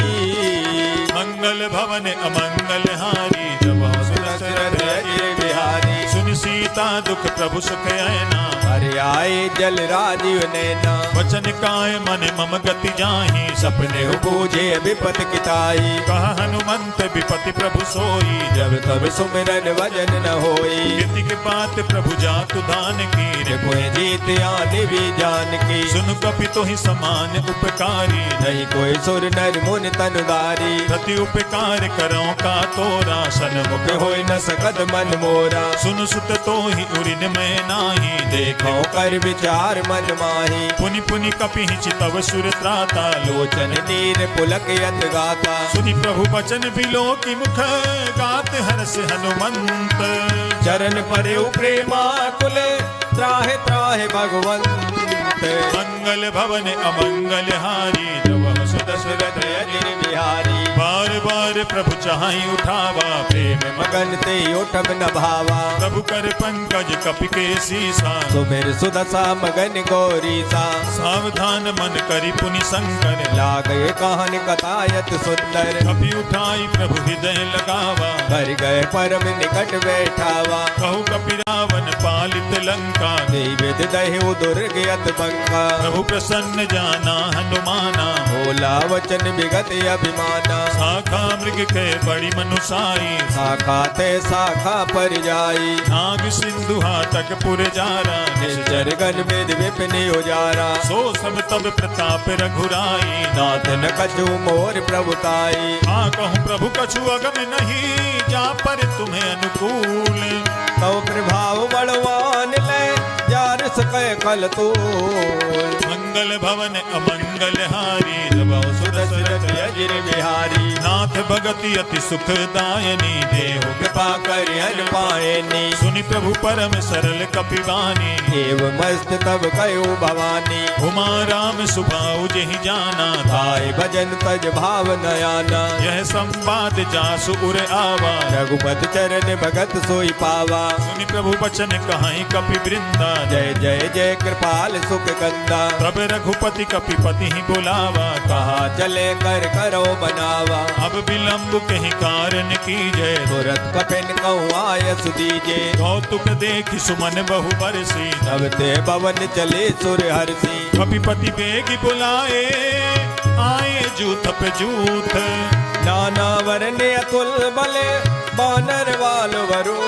मंगल भवन अमंगल हारी जब दशरथ अजिर बिहारी, सुन सीता दुख प्रभु सुख ऐना हरि आए जल राजीव नैना। वचन काय मन मम गति जाहि सपने बूझे विपत किताई, कह हनुमंत विपति प्रभु सोई जब तब सुमिरन वजन न होई। कीर्ति के बात प्रभु जातु दान की कोई जीत आने भी जान की, सुन कपि तो ही समान उपकारी नहीं कोई सुर नर मुनि तनुदारी। प्रति उपकार करो का तोरा सन्मुख होई न सकत मन मोरा, सुन सुत तो ही उरिन में नाही देखो कर विचार मन माही। पुनि पुनि कपि चितव सुर त्राता लोचन नीर पुलक यत गाता, सुनि प्रभु बचन बिलो की मुख गात हर्ष हनुमंत। चरण परे प्रेमा कुले त्राहे त्राहे भगवंत। मंगल भवन अमंगल हारी जब दशरथ अजिर बिहारी, बार बार प्रभु चाहि उठावा प्रेम मगन ते उठब न भावा। प्रभु कर पंकज कपि के सीसा सुमिर सुदशा मगन गौरीसा। सावधान मन करि पुनि शंकर लागे कहन कथायत सुंदर, कपि उठाई प्रभु हृदय लगावा। कर गए परम निकट बैठावा, कहु कपि रावण पालित लंका विद दहु दुर्ग यत बंका। प्रभु प्रसन्न जाना हनुमाना भोला वचन विगत अभिमाना। शाखा मृग के बड़ी मनुसाई शाखा ते शाखा पर जाई, नाग सिंधु हाटक पुर जारा निश्चर गन वेद विपिन उजारा। सो सब तब प्रताप रघुराई नाथ न कछु मोर प्रभुताई। हाँ कहूँ प्रभु कछु अगम नहीं जा पर तुम्हें अनुकूल। तो प्रभाव बलवान ले जार सके कल तूल। मंगल भवन अमंगल हारी जब दशरथ अजिर बिहारी, नाथ भगति अति सुखदायनी देहु कृपा कर हर पायनी। सुनि प्रभु परम सरल कपिवानी देव मस्त तब कयो भवानी। उमा राम सुभाऊ जहि जाना धाय भजन तज भाव नयाना। यह संवाद जासु उर आवा रघुपत चरण भगत सोई पावा। सुनि प्रभु बचन कहाई कपि वृंदा जय जय जय कृपाल सुख कंदा। तब रघुपति कपिपति ही बुलावा कहा चले कर करो बनावा। अब विलंब कहीं कारण कीजय तुरत कपिन कहूँ आयस दीजे। कौतुक देख सुमन बहु बरसी तब ते भवन चले सुर हरसी। कपिपति बेग बुलाए आए जूथ पे जूथ। नाना वरने अतुल बले बानर वाल वरो।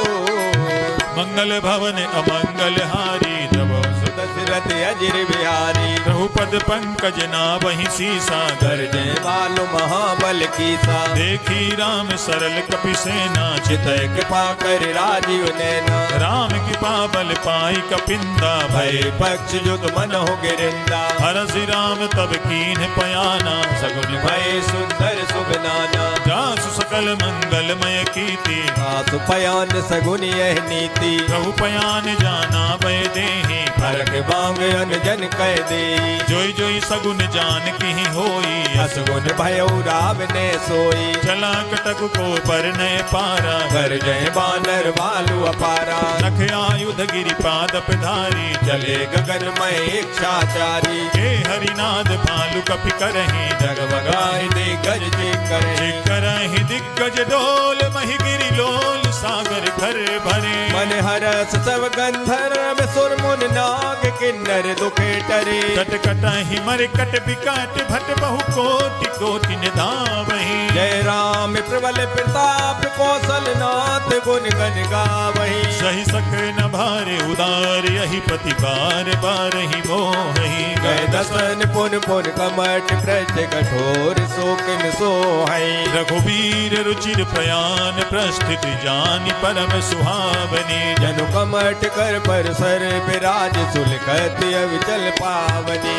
मंगल भवन अमंगल हारी जब दशरथ अजिर बिहारी। प्रभुपद पंकज नावहि सीसा गर्जे वालो महाबल कीसा। देखी राम सरल कपि सेना चितय कृपा कर राजीव नैना। राम कृपा बल पाई कपिंदा भय पक्ष जुग मन हो गिरिंदा। हरसि राम तब कीन पयाना सगुन भय सुंदर शुभ नाना जासु सकल मंगलमय कीर्ति आसु पयान सगुन यह नीति प्रभु पयान जाना भय देहि फरक बांग अनजन कह दे जोई जोई सगुन जान की होई असगुन भयो राव ने सोई चला कटक को पर नय पारा कर जय बानर भालू अपारा नख आयुध गिरि पादप धारी चले गगन में इच्छाचारी हे हरिनाद भालु कपि करहि जगमगाए दे गज जे करे करहि दिग्गज डोल महि गिरि लोल सागर घर भरे मन हरस सब गंधर्व सुर मुन नाग किन्नर दुखे टरे कट कटहि मर कट बिकट भट बहु कोटि कोटि निधावहि जय राम प्रबल प्रताप कौशल नाथ गुण गण गावहि सही सक न भारे उदार यही पति बार बार ही मोहि गए दसन पुन पुन कमट प्रज कठोर शोकन सोहै रघुवीर रुचिर प्रयाण प्रस्थित जानि परम सुहावनी जनु कमट कर पर सर विराज सुलखत अविचल पावनी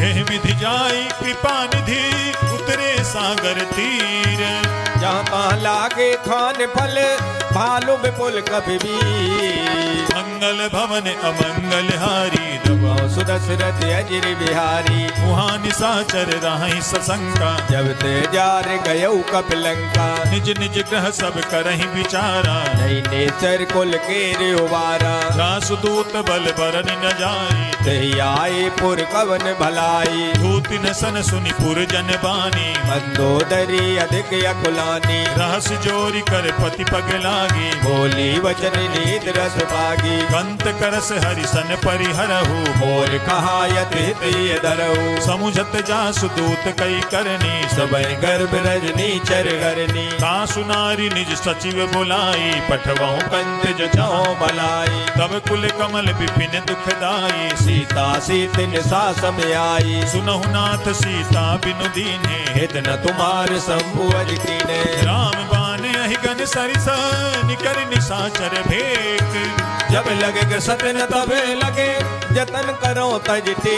हे विधि जाई कृपा निधि उतरे सागर तीर जहाँ तहाँ लागे खान फल भालू विपुल कभी भी मंगल भवन अमंगल हारी सुदशरथ अजिर बिहारी मुहा निशाचर राहि सशंका जब ते जार गयऊ कपिलंका निज निज ग्रह सब करहि विचारा नहीं नेचर कुल के उबारा रासुदूत बल बरन न जाई तही आए पुर कवन भलाई धूति न सन सुनि पुर जन बानी मंदोदरी अधिक अकुलानी रहस जोरी कर पति पग लागी बोली वचन नीत रस पागी कंत करस हरिसन परिहरहु मोर कहा यति दरऊ समुझत जासु दूत कई करनी सबय गर्भ रजनी चर गरनी तासु नारी निज सचिव बुलाई पठवाऊं कंत जचाओ भलाई तब कुल कमल विपिन दुखदाई सीता सीतिन सासम आई सुनहु नाथ सीता बिनु दीन्हे हित न तुम्हार संभुअज कीने राम बाने अहिगन सरिस निकर निशाचर भेक जब लगे सतन तबे लगे जतन करो तजते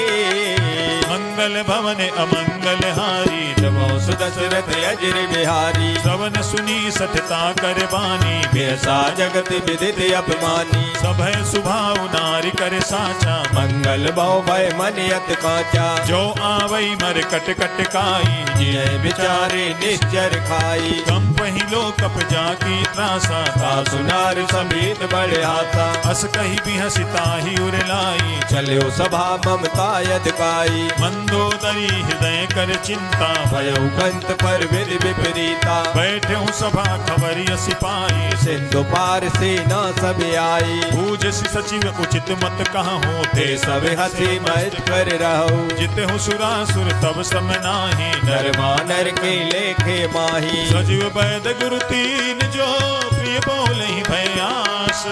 मंगल भवन अमंगल हारी जबो सुदशरथ अजिर बिहारी श्रवण सुनी सठता कर बानी बेसा जगत विदित अपमानी सभय सुभाव नारी कर साचा मंगल बहु भय मन यत काचा जो आवई मर कट कट काई जय बिचारे निश्चर खाई कम पहिलो कप जाकी त्रासा सुनार समीत बड़े हाथा अस कही भी हसिताही उरलाई चलो सभा ममता यदकाई मंदोदरी हृदय कर चिंता भयउ कंत पर विधि विपरीता बैठे हूँ सभा खबरी सिपाही सिंधु पार सेना सब आई पूज सचिव उचित मत कहाँ होते ते सब हंसी मत कर रहो जिते हूँ सुरासुर तब सम नाही नर मानर के लेखे माही सजीव वैद गुरु तीन जो प्रिय बोले भयास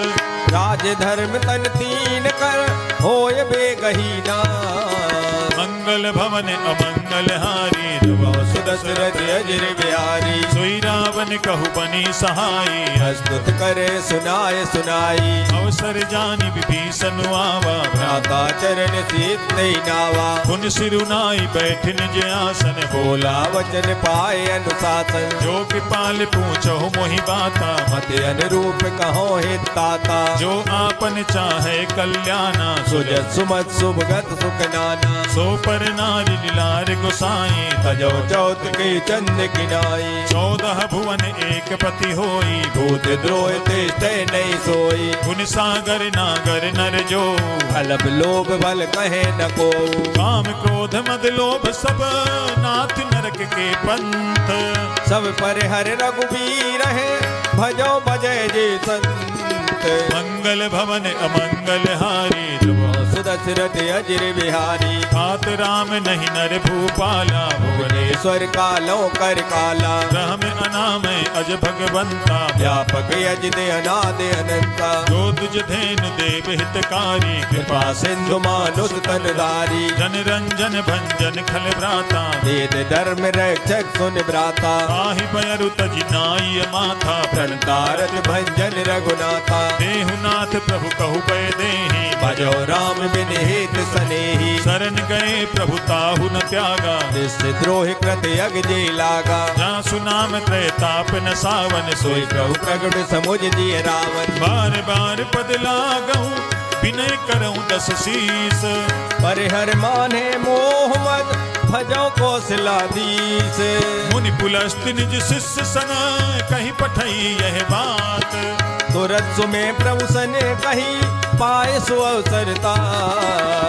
राज धर्म तन तीन कर होय बेगहीना मंगल भवन अमंगल हारी सुदशरथ अजिर बिहारी सोई रावण कहु बनी सहाई हस्तुत करे सुनाए सुनाई अवसर जानि विभीषण आवा भ्राता चरण सीत नावा पुन सिरुनाई बैठ निज आसन बोला वचन पाए अनुशासन जो कृपाल पूछो मोहि बाता मत अनुरूप कहो हित ताता जो आपन चाहे कल्याणा सुजत सुमत सुभगत सुख नाना सो पर नारी लीलार गोसाई तजो चौथ के चंद किनाई 14 भुवन एक पति होई भूत द्रोह ते नहीं सोई गुण सागर नागर नर जो अलप लोभ बल कहे न को काम क्रोध मद लोभ सब नाथ नरक के पंथ सब पर हर रघुबीर है भजो भजय जे संत मंगल भवन अमंगल हारी सुदशरथ अजिर बिहारी तात राम नहीं नर भूपाला भुवनेश्वर कालो कर काला राम अनामय अज भगवंता व्यापक यज दे अनाद अनंता जो तुझ धेनु देव हितकारी कृपा सिंधु मानुष तनधारी जन रंजन भंजन खल भ्राता वेद धर्म रक्षक सुन भ्राता आहि बयरु तज नाई माथा प्रणतारत भंजन रघुनाथा देहुनाथ प्रभु कहु पै देहि भजो राम बिन हित सनेही शरण गए प्रभु ताहु न त्यागा निश्चित द्रोह कृत सुरत यग जे लागा। जहाँ सुनाम त्रैताप न सावन सोई सोई प्रभु प्रगट समुझ दिए रावण। बार बार पद लागहूँ विनय करऊँ दस शीस। पर हर माने मोह मद भजो कौशलाधीश। मुनि पुलस्त्य निज शिष्य सन कहीं पठई यह बात। तुरत सुमे प्रभु सने कही पाए सो अवसरता।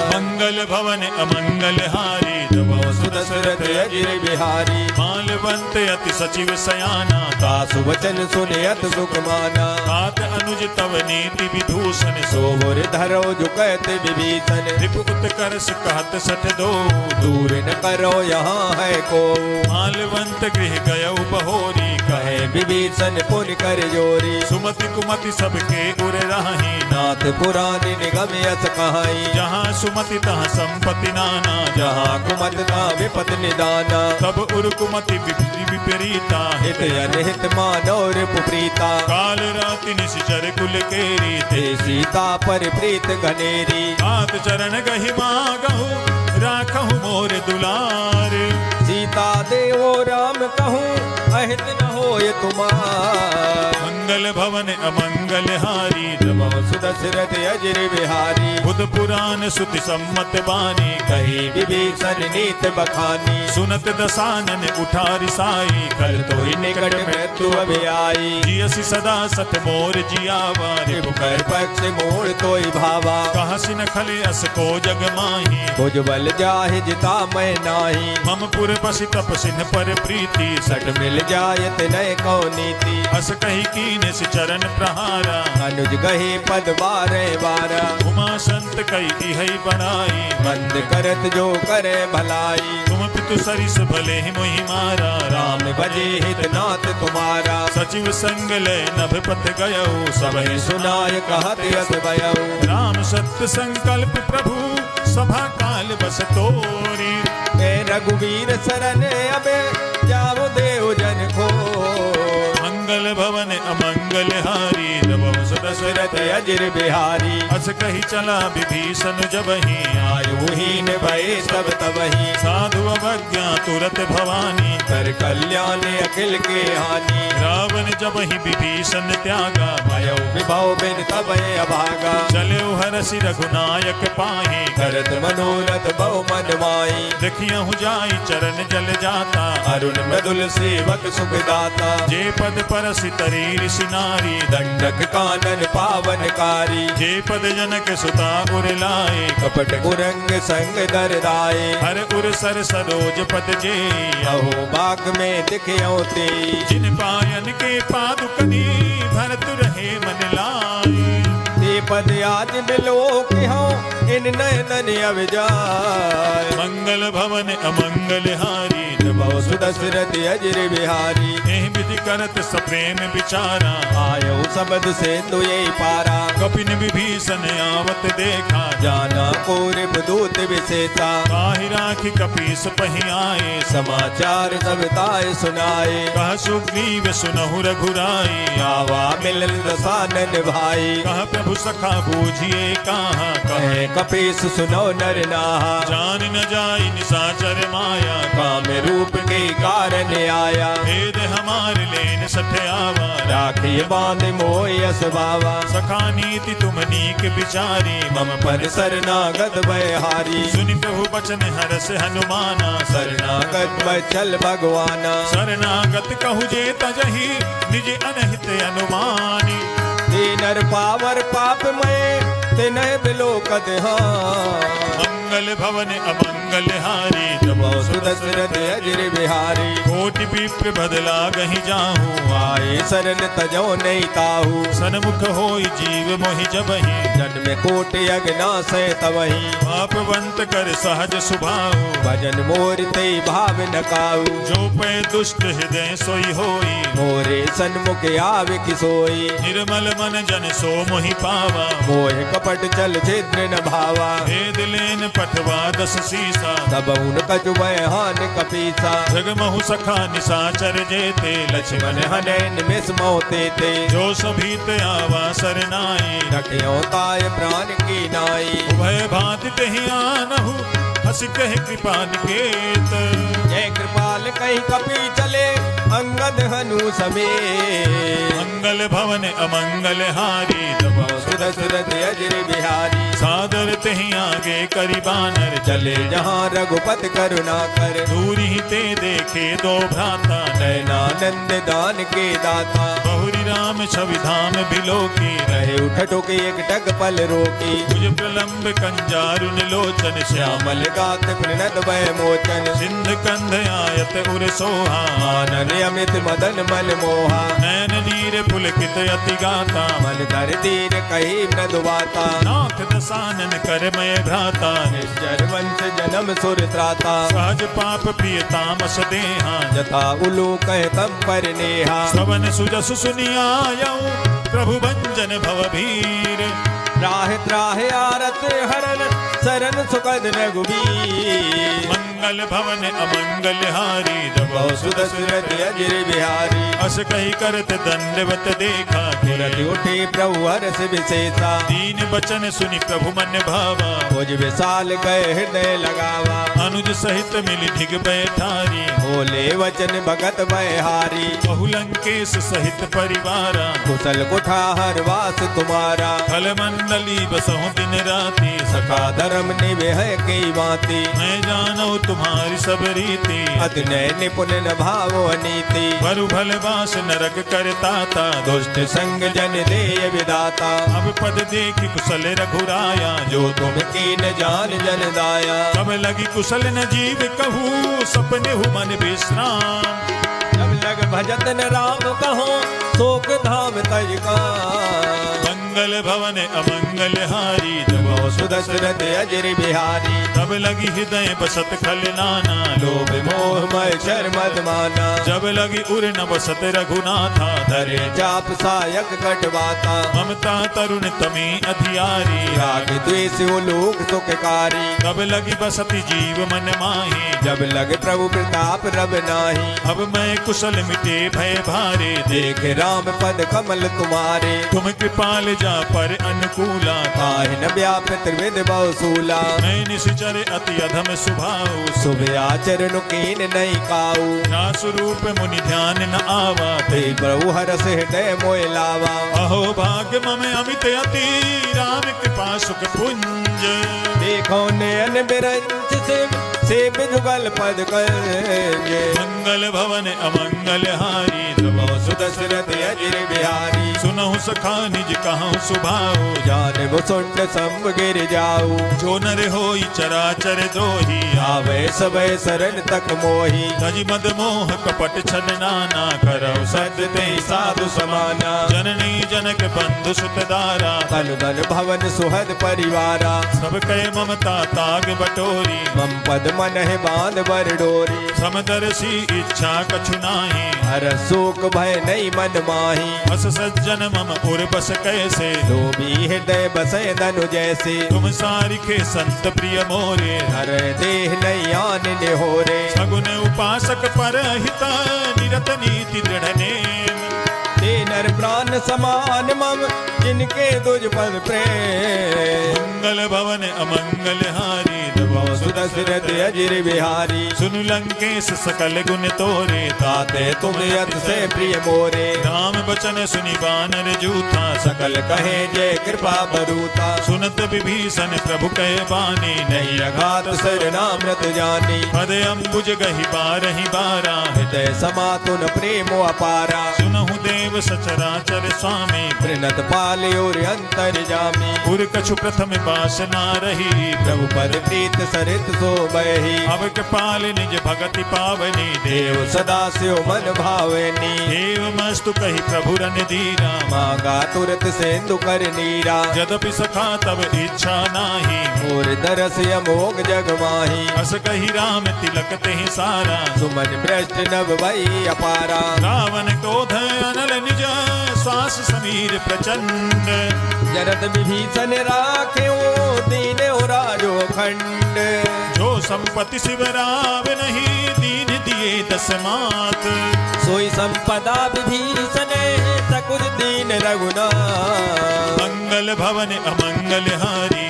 मंगल भवन अमंगल हारी दबो सुदशरथ अजिर बिहारी। मालवंत अति सचिव सयाना दासु वचन सुने अत सुख माना। तात अनुज तव नीति विभूषण सो सोहर धरो झुकत विभीषण। रिपु उत्कर्ष कहत सठ दो दूर न करो यहाँ है को। मालवंत गृह गयउ बहोरी कहे विभीषण पुन कर जोरी। सुमति कुमति सबके उर राही नाथ पुराण निगम यस कहाई। जहाँ सुमति तहाँ संपत्ति नाना जहाँ कुमत ना विपत निदाना। तब उर कुमति विपरीता हित अनहित मानव रिपुप्रीता। काल राति निश्चर कुल केरी ते सीता पर प्रीत घनेरी। हाथ चरण गहि मागहु राखहु मोर दुलार। सीता देवो राम कहूँ अहित न होय तुमार। मंगल भवन अमंगल हारी नमो सुदशरथ अजिर बिहारी। बुध पुराण सुति सम्मत बानी कही विभीषण नीत बखानी। सुनत दसानन उठारी साई कल तो ही निकट मृत्यु अभी आई। जियसि सदा सत मोर जियावा रिपु कर पक्ष मोड़ तोई भावा। कहाँ सिन खले अस को जग माही भुज बल जाहि जिता मैं नाही। मम पुर बसि तप सिन पर प्रीति सट मिल जायत नय को नीति। अस कही कीन से चरण प्रहारा अनुज गहे पद बारे बारा। उमा संत कई है बनाई मंद करत जो करे भलाई। तुम पितु सरिस भले ही मोहि मारा राम भजे हित नाथ तुम्हारा। सचिव संग ले नभ पथ गयऊ सब सबहि सुनाय कहत यस भयऊ। राम सत्य संकल्प प्रभु सभा काल बस तोरी ए रघुवीर शरण अबे जाओ देव जन को। मंगल भवन अमंगल हारी नभो दशरथ अजिर बिहारी। अस कही चला विभीषण जबहि आयुहीन भये सब तबहि। साधु अवज्ञा तुरत भवानी कर कल्याण अखिल के हानि। रावण जबहि विभीषण त्यागा भयो विभव बिन तबय अभागा। चले हरसि रघुनायक पाहि करत मनोरथ बहु मन माई। देखियहु जाई चरण जल जाता अरुण मृदुल सेवक सुखदाता। जे पद परसि तरी ऋषि नारी दंडक कानन पावनकारी। जे पद जनक सुता उर लाए कपट कुरंग संग दरदाए। हर उर सर सरोज पद जे अहो बाग में दिखयो ते। जिन पायन के पादुकनी भरत रहे मन लाए ते पद आज मिलो कि हो इन नयन अविजाय। मंगल भवन अमंगल हारी नमो सुदशरथ अजिर बिहारी। एहि विधि करत सप्रेम विचारा आयो सबद से तुये पारा। कपिन विभीषण आवत देखा जाना कोरिब दूत विशेषा। काहि राखि कपीस पहि आए समाचार सब ताय सुनाए। कह सुग्रीव सुनहु रघुराई आवा मिलल दसानन भाई। कह प्रभु सखा बूझिए कहाँ कहे कपीस सुनो नर नाहा। जान न जाई निशाचर माया काम रूप के कारण आया। भेद हमार लेन सठ आवा राखिए बांध मोयस बावा। सखा नीति तुम नीक विचारी मम पर शरणागत भयहारी। सुनि प्रभु बचन हरस हनुमाना शरणागत बचल भगवाना। शरणागत कहु जे तजहि निज अनहित अनुमानी ते नर पावर पाप मय ते नय बिलोकत हाँ। मंगल भवन अमंगल हारी नमो सुदशरथ अजिर बिहारी। कोटि विप्र बदला गहि जाहू आए शरण तजो नहीं ताहू। सन्मुख होई जीव मोहि जबहि जन्म कोटि अगना से तवही। पापवंत कर सहज सुभाऊ भजन मोर ते भाव न काऊ। जो पै दुष्ट हृदय सोई होई मोरे सन्मुख आवे किसोई। निर्मल मन जन सो मोहि पावा मोह कपट चल छिद्र न भावा। भेद लेन पठवा दस सीसा तब उन कछु हान कपीसा। जगमहु सखा निशाचर जेते लक्ष्मण हने निमिष मोते ते। जो सभी ते आवा सरनाई रखियो ताय प्राण की नाई। उभय भांति तेहि आनहु हस कह कृपा निकेत। जय कृपाल कहीं कपि चले अंगद हनु समेत। मंगल भवन अमंगल हारी दबा सुरत अजर बिहारी। सादर तहि आगे करी बानर चले जहाँ रघुपति करुणा कर। दूरी ते देखे दो भ्राता नयनानंद दान के दाता। बहुरी राम छवि धाम बिलो की रहे उठ टोके एक टक पल रोकी। भुज प्रलंब कंजारुन लोचन श्याम श्यामल गात प्रणत भय मोचन। सिंध कंध आयत उर सोहा आनन अमित मदन मन मोहा। नैन नीर पुलकित अति गाता मन धर दीन कही न दुबाता। नाथ दसानन करमय भ्राता निश्चर वंश जन्म सुर त्राता। सहज पाप प्रिय तामस देहा जथा उलू कह तम पर नेहा। श्रवण सुजसु सुनियायऊ प्रभु भंजन भवभीर राह त्राह आरत हरन सरन सुखद रघुबीर। मंगल भवन अमंगल हारी दबो सुदसुरत अजर बिहारी। अस कही करत दंडवत देखा तुरत उठे प्रभु हरस विशेषा। दीन बचन सुनि प्रभु मन भावा भुज विशाल गए हृदय लगावा। अनुज सहित मिली ढिग बैठारी बोले वचन भगत बहारी। बहुलंकेश सहित परिवारा कुशल कुठार वास तुम्हारा। फल मंडली बसहु दिन राति सखा धर्म निवेह की बाती। मैं जानू तुम्हारी सब रीति अति नय निपुण न भावो अनीति। बरु भल बास नरक करताता दुष्ट संग जन देय विदाता। अब पद देखी कुशल रघुराया जो तुम की न जान जन दाया। तब लगी कुशल न जीव कहूँ सपने हु मन विश्राम। जब लग भजत न राम कहो शोक धाम तज का। मंगल भवन अमंगल हारी दबो सुदशरथ अजर बिहारी। तब लगी हृदय बसत खल नाना लोभ मोह मय शर मद माना। जब लगी उर न बसत रघुनाथा धरे जाप सायक कटवाता। ममता तरुण तमी अधियारी राग द्वेष लोक सुखकारी। तब लगी बसती जीव मन माही जब लग प्रभु प्रताप रब नाही। अब मैं कुशल मिटे भय भारे देख राम पद कमल तुम्हारे। तुम कृपाल जा पर अनुकूला ताहि न व्याप त्रिविध बहुसूला। मैं निश्चर अति अधम सुभाऊ शुभ आचरण कीन नहीं काऊ। ना स्वरूप मुनि ध्यान न आवा ते प्रभु हरस हृदय मोय लावा। अहो भाग्य मम अमित अति राम कृपा सुख पुंज। देखो नयन बिरंच से जुगल पद करेंगे। मंगल भवन अमंगल हारी प्रभु सुदशरथ अजर बिहारी। सुनहु सखा निज कहूँ सुभाऊ जाने वो सुंड संग गिर जाऊ। जो नर होई चराचर द्रोही आवे सबे शरण तक मोही। तज मद मोह कपट छल नाना करौ सत्य ते साधु समाना। जननी जनक बंधु सुत दारा तन धन भवन सुहद परिवारा। सब कह ममता ताग बटोरी मम पद मन है बांध बर डोरी। समदर्शी इच्छा कछु नाही हर शोक भय नहीं मन माही। बस सज्जन मम उर बस कैसे लोभी हृदय बसय धनु जैसे। तुम सारिखे संत प्रिय मोरे हर देह नहीं आन निहोरे। सगुन उपासक पर हिता निरत नीति दृढ़ नेम। ते नर प्राण समान मम जिनके तुझ पद प्रेम। मंगल भवन अमंगल हारी दबो सुदशरथ अजर बिहारी। सुनु लंकेश सकल गुण तोरे ताते तुम अत से प्रिय मोरे। राम बचन सुनि बानर जूथा सकल कहे जय कृपा बरूता। सुनत विभीषण प्रभु कहे बानी नहीं अघात सर नामृत जानी। पद अम्बुज गहि बारहि बारा हृदय समातुन प्रेम अपारा। सुनहु देव सचराचर स्वामी प्रणत पाले और अंतर जामी। पुर कछु प्रथम वासना रही प्रभु पद प्रीत सरित सो बही। अब कृपाल निज भगति पावनी देव सदा शिव मन भावनी। देव मस्तु कही प्रभु रन धीरा मांगा तुरत सेंदु कर नीरा। यद्यपि सखा तब इच्छा नाही मोर दरस अमोघ जग माही। अस कही राम तिलक तेहि सारा सुमन भ्रष्ट नभ भई अपारा। रावण क्रोध अनल निज श्वास समीर प्रचंड। जरत विभीषण राखे दीन राजो खंड। जो संपत्ति शिवराव नहीं दीन दिए दस मात। सोई संपदा विभीषण सकुर दीन रघुनाथ। मंगल भवन अमंगल हारी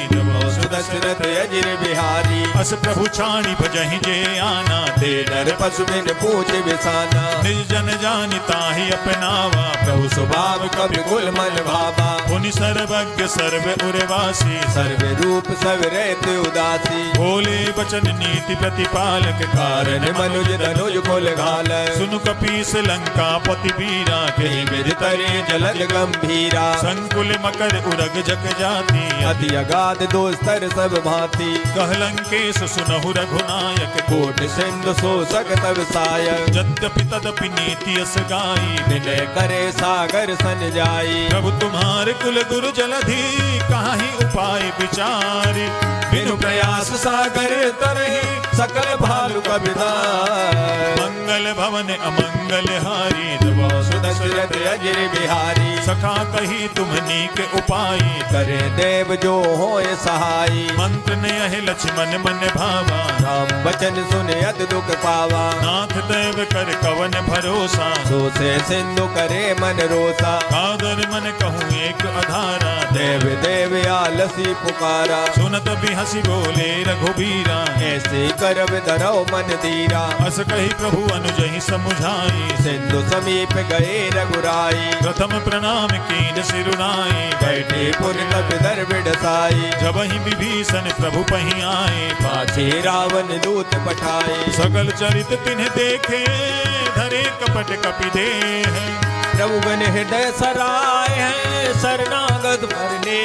दशरथ अजिर बिहारी। अस प्रभु छाणी भजहि जे आना, ते नर पशु बिन पूछ बिसाना। निज जन जानिता ही अपनावा, प्रभु स्वभाव कवि कुल मन भावा। पुनि सर्वज्ञ सर्व उर्वासी, सर्व रूप सब रहते उदासी। बोले बचन नीति प्रतिपालक, कारण मनुज धनुज कुल घाल। सुनु कपीस लंका पति वीरा, कहीं बिर तरे जलद गंभीरा। संकुल मकर उरग जग जाति, अति अगाध दोस्तर सब भांति। कह लंकेश सुनहु रघुनायक, कोट सिंधु शोषक तब सायक। यद्यपि तदपि नीति अस गाई, विनय करे सागर सन जाई। प्रभु तुम्हारे कुल गुरु जलधि, काहि उपाय विचारी। बिनु प्रयास सागर तरहि, सकल भालु कबिधार। मंगल भवन अमंगल हारी, दशरथ अजिर बिहारी। सखा कही तुमनी के उपाय, करे देव जो होय सहाई। मंत्र ने यह लक्ष्मण मन भावा, राम बचन सुने अत दुख पावा। नाथ देव कर कवन भरोसा, सो से सिंधु करे मन रोसा। कादर मन कहूँ एक अधारा, देव देव आलसी पुकारा। सुनत भी हंसी बोले रघुबीरा, ऐसे करब धरौ मन धीरा। अस कही प्रभु अनुजहि समुझाई, सिंधु समीप गए रघुराई। प्रथम प्रणाम कीन सिरुनाई, बैठे पुर कप दर बिडसाई। जब ही विभीषण प्रभु पही आए, पाछे रावण दूत पठाए। सकल चरित तिन्ह देखे, धरे कपट कपि देह। प्रभु बन हृदय सराय है, शरणागत भरने।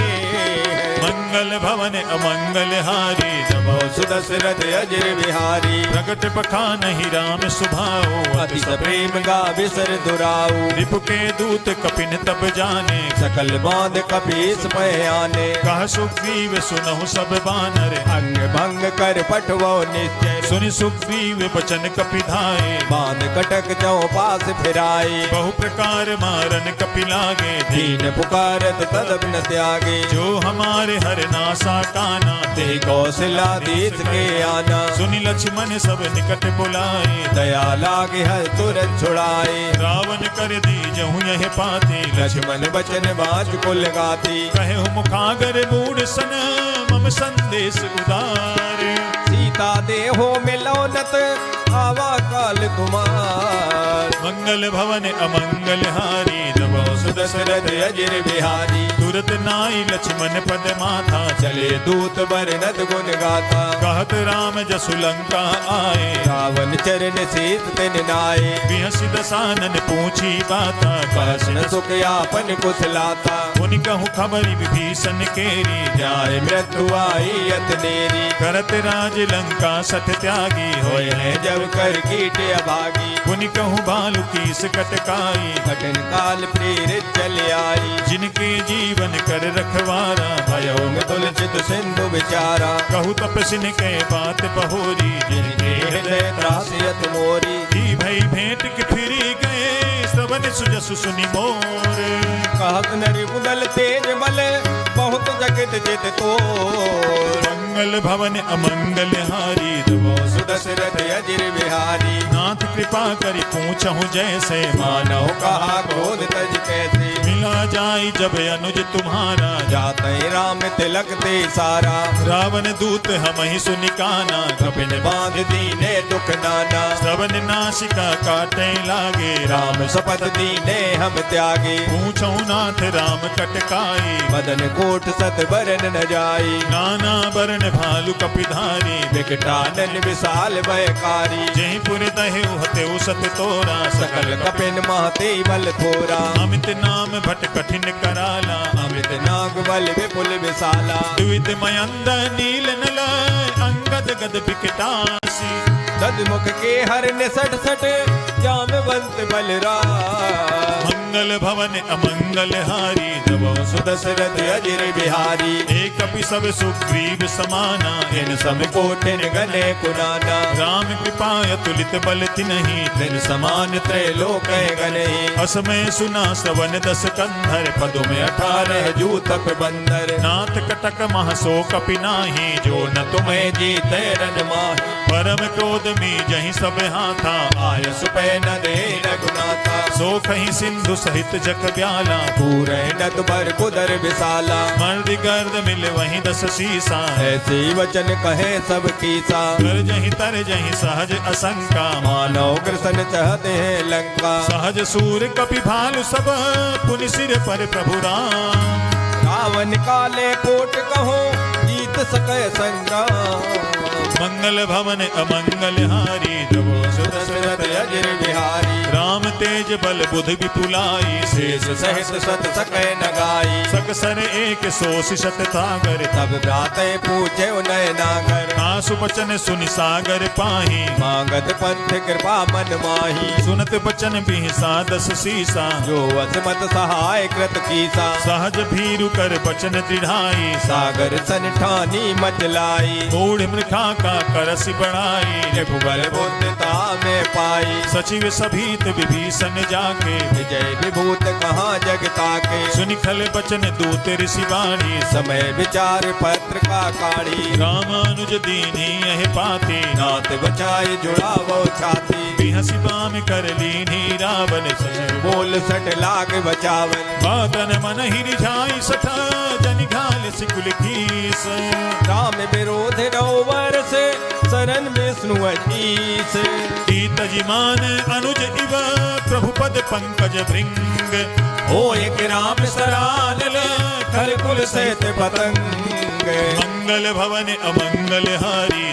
मंगल भवन अमंगल हारी, जबो सुदशरथ अजिर बिहारी। प्रगट पखान ही राम सुभाओ, अति प्रेम गा बिसर दुराऊ। रिपु के दूत कपिन तब जाने, सकल बांध कपीस पय आने। कह सुग्रीव सुनहु सब बानर, अंग भंग कर पठवो निश्चय। सुनि सुग्रीव बचन कपि धाये, बांध कटक चौ पास फिराए। बहु प्रकार मारन कपि लागे, दीन पुकारत तदब न त्यागे। जो हमारे हर नासा काना, ते कौशलाधीश के आना। सुनि लक्ष्मण सब निकट बुलाए, दया लागे हर तुरंत छुड़ाए। रावण कर दीजहु यह पाते, लक्ष्मण बचन बाज कुल गाती। कहु मुखागर मूढ़ सन, मम संदेश उदार। सीता देहो मिलौनत, आवा काल कुमार। मंगल भवन अमंगल हारी, जबो सुदशरथ अजिर बिहारी। तुरत नाई लक्ष्मण पद माथा, चले दूत बरनत गुण गाथा। कहत राम जसु लंका आए, रावण चरण शीत तिन नाये। बिहसि दसानन पूछी बाता, कहसन सुख यापन कुशलाता। पुनि कहूँ खबरि विभीषण केरी, जाय मृत्यु आई अतनेरी। करत राज लंका सत त्यागी, होय है जब कर कीट अभागी। पुनि कहूँ बालु कीस कटकाई, कठिन काल प्रेरित चल आई। जिनके जीवन कर रखवारा, भयो में तुलसित सिंधु विचारा। कहु तपसिन के बात बहोरी, जिनके हृदय त्रासियत मोरी। ही भई भेंट के फिरी गए, श्रवण सुजसु सुनि मोर। कहत नरि उदल तेज बल, बहुत जगत जित तोर। मंगल भवन अमंगल हारी, जबो सुदशरथ अजिर बिहारी। नाथ कृपा करि पूछहु जैसे, मानव कहा क्रोध तज कैसे। मिला जाई जब अनुज तुम्हारा, जाते राम तिलक ते सारा। रावण दूत हम ही सुनिकाना, कपिन बांध दीने दुख नाना। श्रवण नासिका काटे लागे, राम शपथ दीने हम त्यागे। पूछहु नाथ राम कटकाई, मदन कोट सत बरन न जाई। नाना बरन भालु कपिधारी, विकटानन विशाल भयकारी। जहि पुर दहेउ हतेउ सत तोरा, सकल कपिन महते बल थोरा। अमित नाम भट कठिन कराला, अमृत नाग बल विपुल विशाला। द्वित मयंद नील नल, अंगद गद विकटासी। तदमुख के हर निसट सट, जामवंत बलराम। मंगल भवन अमंगल हारी, जबो सुदशरथ अजिर बिहारी। एक कपि सब सुग्रीव समाना, इन सब कोटिन गने कुनाना। राम कृपा अतुलित बल तिन्हि, दिन समान त्रैलोक गनहि। असमय सुना श्रवण दस कंधर, पदुम 18 जूतप बंदर। नाथ कटक महसो कपि नाही, जो न तुम्हें जीते रन माही। परम क्रोध मी जहि सब हाथा, आय सुपै न दे रघुनाथा। सो कहीं सिंधु सहित जग ब्याला, पूरे नद पर कुदर विशाला, मर्द गर्द मिल वहीं 10 शीसा, ऐसे वचन कहे सब कीसा, कर जहीं तर जहीं सहज असंका, मानव कृष्ण चाहते हैं लंका, सहज सूर कपि भालु सब, पुनि सिर पर प्रभु राम, रावण काले कोट कहो जीत सके संग्राम, मंगल भवन अमंगल हारी, द्रवो दशरथ अजर बिहारी, राम तेज बल बुध विपुलाई, शेष सहित सत सके नगाई, सकसर एक सोष शत तागर, तब भ्राते पूछे उनय नागर, आसु बचन सुनि सागर पाही, मांगत पंथ कृपा मन माही, सुनत बचन बिहसा 10 शीसा, जो असमत सहाय कृत कीसा, सहज भीरु कर बचन दृढ़ाई, सागर सन ठानी मचलाई, मूढ़ मृखा का करसि बढ़ाई, रघुबर बुद्धता में पाई, सचिव सभीत विभीषण जाके, विजय विभूत कहाँ जगता के, सुनि खल बचन दूत ऋषि वाणी, समय विचार पत्र का काढ़ी, रामानुज दीनी यह पाते, नाथ बचाए जुड़ावो छाती, बिहसि बाम कर लीनी रावण सजन, बोल सट लाग बचावन, बादन मन ही रिझाई सठा, जनि घाल सिकुल कीस, राम विरोध नौ वर्ष शरण विष्णु अतीस, कीतजिमान अनुज इव प्रभु पद पंकज भृंग, हो एक राम सरानल खल कुल सहित पतंग, मंगल भवन अमंगल हारी,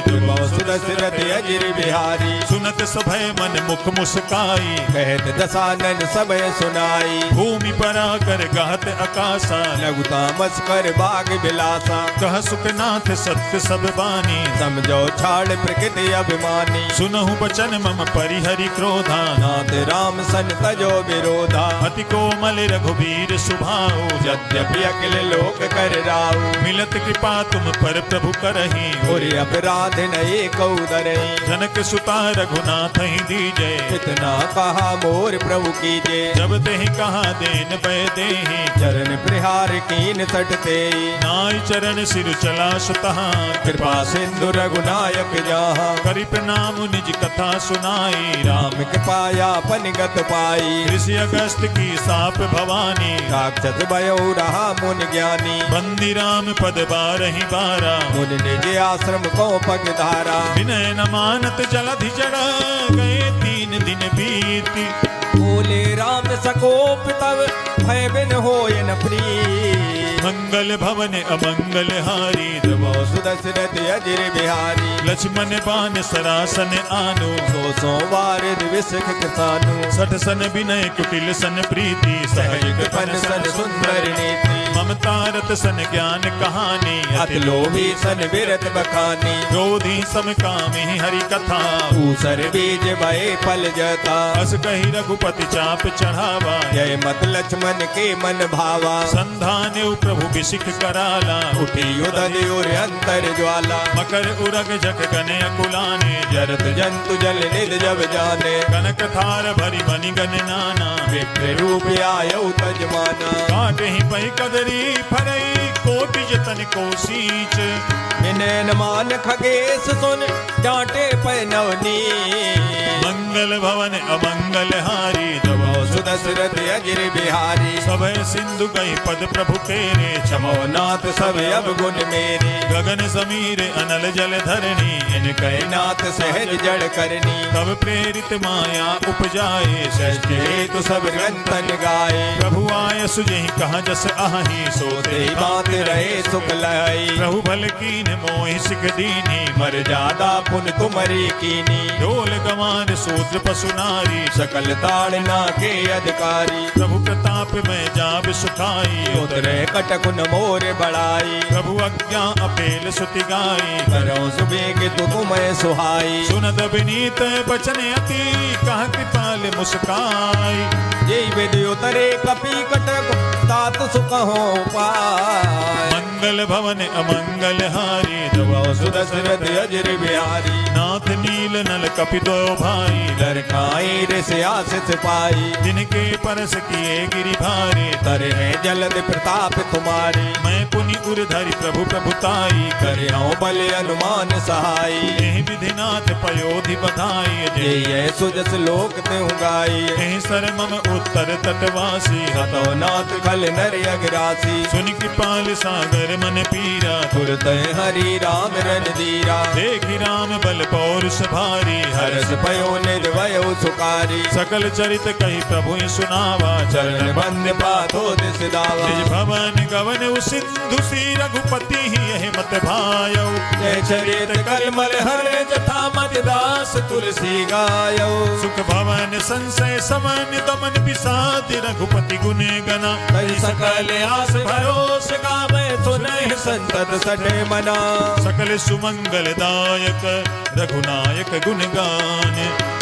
दशरथ अजर बिहारी, सुनत सभय मन मुख मुस्काई, कहत दशानन समय सुनाई, भूमि परा कर गहत आकाशा, लघु तामस कर बाग बिलासा, कह सुखनाथ सत्य सब बानी, समझो छाड़ प्रकृति अभिमानी, सुनहु बचन मम परिहरि क्रोधा, नाथ राम सन तजो विरोधा, अति कोमल रघुबीर सुभाऊ, यद्यपि अखिल लोक कर राऊ, मिलत कृपा तुम पर प्रभु करही, और अपराध नये कौदरई, जनक सुता रघुनाथ ही दीजय, इतना कहा मोर प्रभु कीजे, जब तेहि कहा देन पै देहि, चरण प्रहार कीन सटते, नाई चरण सिर चला सुतहा, कृपा सिंधु रघुनायक जहाँ, करि प्रणाम निज कथा सुनाई, राम कृपाया पनिगत पाई, ऋषि अगस्त की साप भवानी, राक्षस भयो रहा मुन ज्ञानी, बंदी राम पद बारहि बारा, मुन निज आश्रम को पग धारा, विनय न मानत जलधि जड़ा, गए 3 दिन बीती, बोले राम सकोप तब भय बिन होय न प्रीत, मंगल भवन अमंगल हारी, द्रवो सुदशरथ अजर बिहारी, लक्ष्मण बान सरासन आनो, सो वारिद विसख कृतानु, सठ सन विनय कुटिल सन प्रीति, सहज कृपन सन सुंदर नीति, ममता रत सन ज्ञान कहानी, अति लोभी सन विरत बखानी, क्रोधी सम कामी हरि कथा, ऊसर बीज भय फल जता, अस कही रघुपति चाप चढ़ावा, जय मत लक्ष्मण के मन भावा, संधान प्रभु बिसिख कराला, उठी उदय और अंतर ज्वाला, मकर उरग जग गने अकुलाने, जरत जंतु जल निध जब जाने, कनक थार भरी बनि गन नाना, विप्र रूप आयौ तजमाना, काटे ही पै कदरी फरई, कोटि जतन को सींच, विनयन मान खगेश सुन डांटे पै नवनीत, मंगल भवन अमंगल हारी, द्रवो सुदशरथ अजर बिहारी, सभय सिंधु गई पद प्रभु तेरे, क्षमो नाथ सब अब गुण मेरे, गगन समीर अनल जल धरणी, इनके नाथ सहज जड़ करनी, तब प्रेरित माया उपजाए, सृष्टि हेतु सब ग्रंथन गाए, प्रभु आय सुजहि कहा जस आही, सोते बात रहे सुख लाई, प्रभु भल कीन मोहि सिख दीनी, मर जादा पुन तुमरी कीनी, ढोल गवान सूत्र पशु नारी, सकल ताड़ना के अधिकारी, प्रभु प्रताप में जाब सुखाई, उतरे कटकुन मोर बड़ाई, प्रभु आज्ञा अपेल सुति गाई, करो सुबेग तु तुम्हें सुहाई, सुनद विनीत बचन अति, कह कृपाल मुस्काई, जय विधि उतरे कपि कटक तात सुख हो पाय, मंगल भवन अमंगल हारी, द्रवो सुदशरथ अजर बिहारी, नाथ नील नल कपि दो भाई, डर खाई ऋषि आशिष पाई, जिनके परस किए गिरि भारे, तरे है जलद प्रताप तुम्हारी, मैं पुनि उरधरि प्रभु प्रभुताई, करे हो बल अनुमान सहाई, एहि विधिनाथ पयोधि बधाई, जय सुजस लोक त्यों गाई, एहि सर मम उत्तर तटवासी हतो नाथ खल नर अगरासी सुन कृपाल सागर मन पीरा तुरत हरि राम रणधीरा देखि राम बल पौरुष भारी हर्ष भयो निर्भय सुकारी सकल चरित कही प्रभु सुनावा चरण बंद पाथो दिस दावा निज भवन गवन सिंधु सी रघुपति ही यह मत भायो जय चरित कलमल हर जथा मत दास तुलसी गायो सुख भवन संशय समन दमन विषाद रघुपति गुण गना कई सकल आस भरोस गावे सुनहि संतत सठे मना सकल सुमंगल दायक रघुनायक गुण गान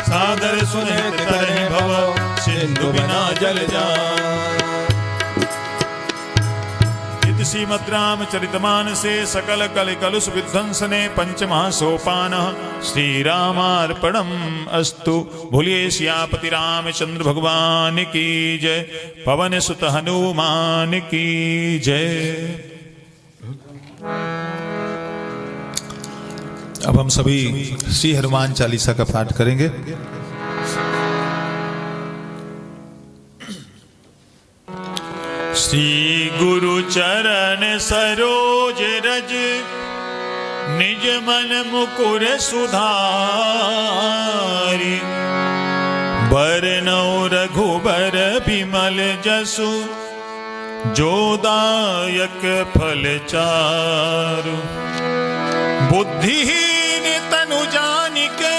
सादर सुनित तरहि भव सिंधु बिना जल जान श्रीमद् रामचरितमानसे सकल कल कलुष विध्वंसने पंचमः सोपानः श्री रामार्पणम् अस्तु। भूलिए सियापति रामचंद्र भगवान की जय, पवन सुत हनुमान की जय। अब हम सभी श्री हनुमान चालीसा का पाठ करेंगे। श्री गुरु चरण सरोज रज निज मन मुकुर सुधारी बरनौ रघुबर बिमल जसु जोदायक फल चारु बुद्धिहीन तनु जानिके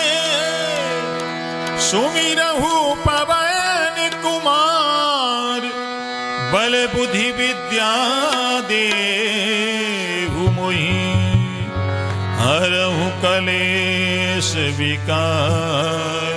सुमिरहु पवन कुमार बल बुद्धि विद्या देहु मोहि हरहु कलेश विकार।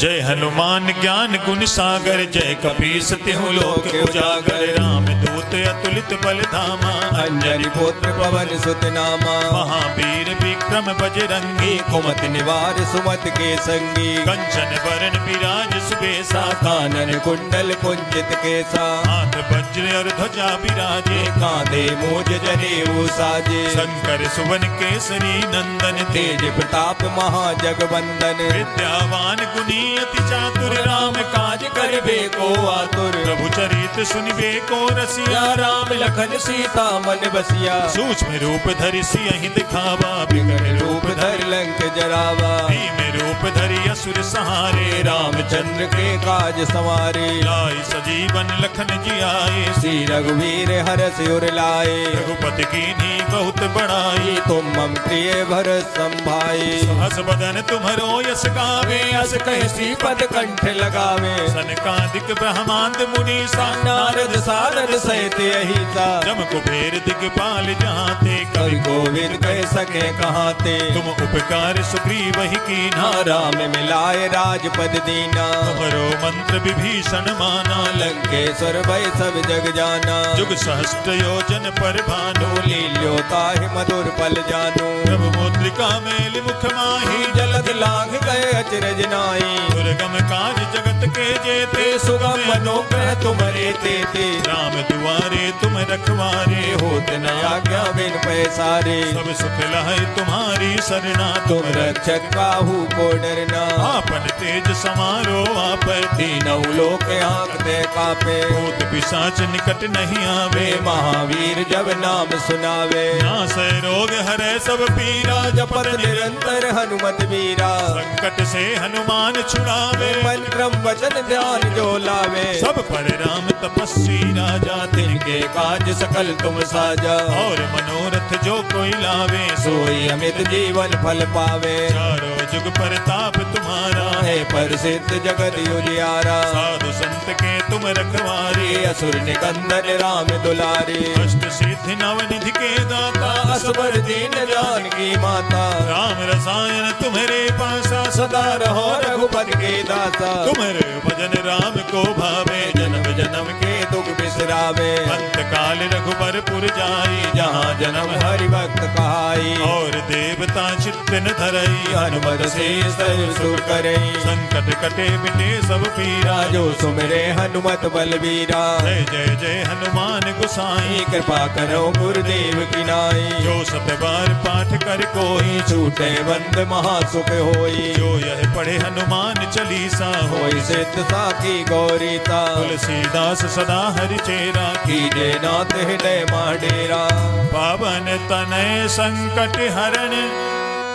जय हनुमान ज्ञान गुण सागर जय कपीस तिहु लोक उजागर राम दूत अतुलित बल धामा अंजनी पुत्र पवन सुत नामा महावीर विक्रम बजरंगी कुमति निवार सुमत के संगी कंचन बरन विराज सुबेसा कानन कुंडल कुंचित केसा हाथ वज्र और ध्वजा विराजे कांधे मूज जनेऊ साजे शंकर सुवन केसरी नंदन तेज प्रताप महाजगवंदन विद्यावान गुणी अति चातुर राम काज करबे को आतुर प्रभु चरित सुनिबे को रसिया राम लखन सीता मन बसिया सूक्ष्म रूप धरि सियहि दिखावा विकट रूप धर लंक जरावा भीम रूप धरि असुर सहारे रामचंद्र के काज सवारे लाई सजीवन लखन जियाए श्री रघुवीर हरष उर लाए रघुपति कीन्ही बहुत बड़ाई तुम मम प्रिय भरत संभाई हस बदन तुम्हरो यस गावे अस कह श्रीपद कंठ लगावे सनकादिक ब्रह्मांड मुनि नारद सारद सहित अहिता जम कुबेर दिगपाल जाते कवि गोविंद कह सके कहाते तुम उपकार सुग्रीव ही कीन्हा राम मिलाए राजपद दीना तुम्हरो मंत्र विभीषण माना लंकेश्वर भय सब जग जाना जुग सहस्त्र योजन पर भानु लील्यो ताहि मधुर पल जानो प्रभु मुद्रिका मेल मुख माही जलद लांघ गए अचरज नाई दुर्गम काज जगत के जेते सुगम मनोग्रह तुम्हारे तेते राम दुआरे तुम रखवारे होत न आज्ञा बिन पैसारे सब सुख लहै तुम्हारी सरना तुम रक्षक काहू को डरना आपन तेज समारो आप तीनों लोक आंकते कापे भूत पिशाच निकट नहीं आवे महावीर जब नाम सुनावे नासै रोग हरै सब पीरा जपत निरंतर हनुमत वीरा संकट से हनुमान छुड़ावे मंत्रम वचन ध्यान जो लावे सब पर राम तपस्वी राजा तिनके काज सकल तुम साजा और मनोरथ जो कोई लावे सोई अमित जीवन फल पावे चारों जुग परताप तुम्हारा है प्रसिद्ध जगत उजियारा साधु संत के तुम रखवारे असुर निकंदन राम दुलारे अष्ट सिद्धि नवनिधि के दाता असबर दीन जानकी माता राम रसायन तुम्हारे पासा सदा रहो रघुपति के दाता तुम्हारे भजन राम को भावे जन्म जन्म के दुख बिसरा करावे। अंत काल रघुबरपुर जाई, जहाँ जन्म हरि भक्त कहाई। और देवता चित्त न धरई, हनुमत से सर्व सुख करई। संकट कटे मिटे सब पीरा, जो सुमिरे हनुमत बलबीरा। जय जय जय हनुमान गोसाई, कृपा करो गुरुदेव की नाई। जो सब बार पाठ कर कोई, छूटे बंद महासुख होई। जो यह पढ़े हनुमान चालीसा, होई सिद्ध साखी गौरीता। तुलसीदास सदा हरि चेरा, कीजे नाथ हृदय माडेरा। पावन तनय संकट हरण,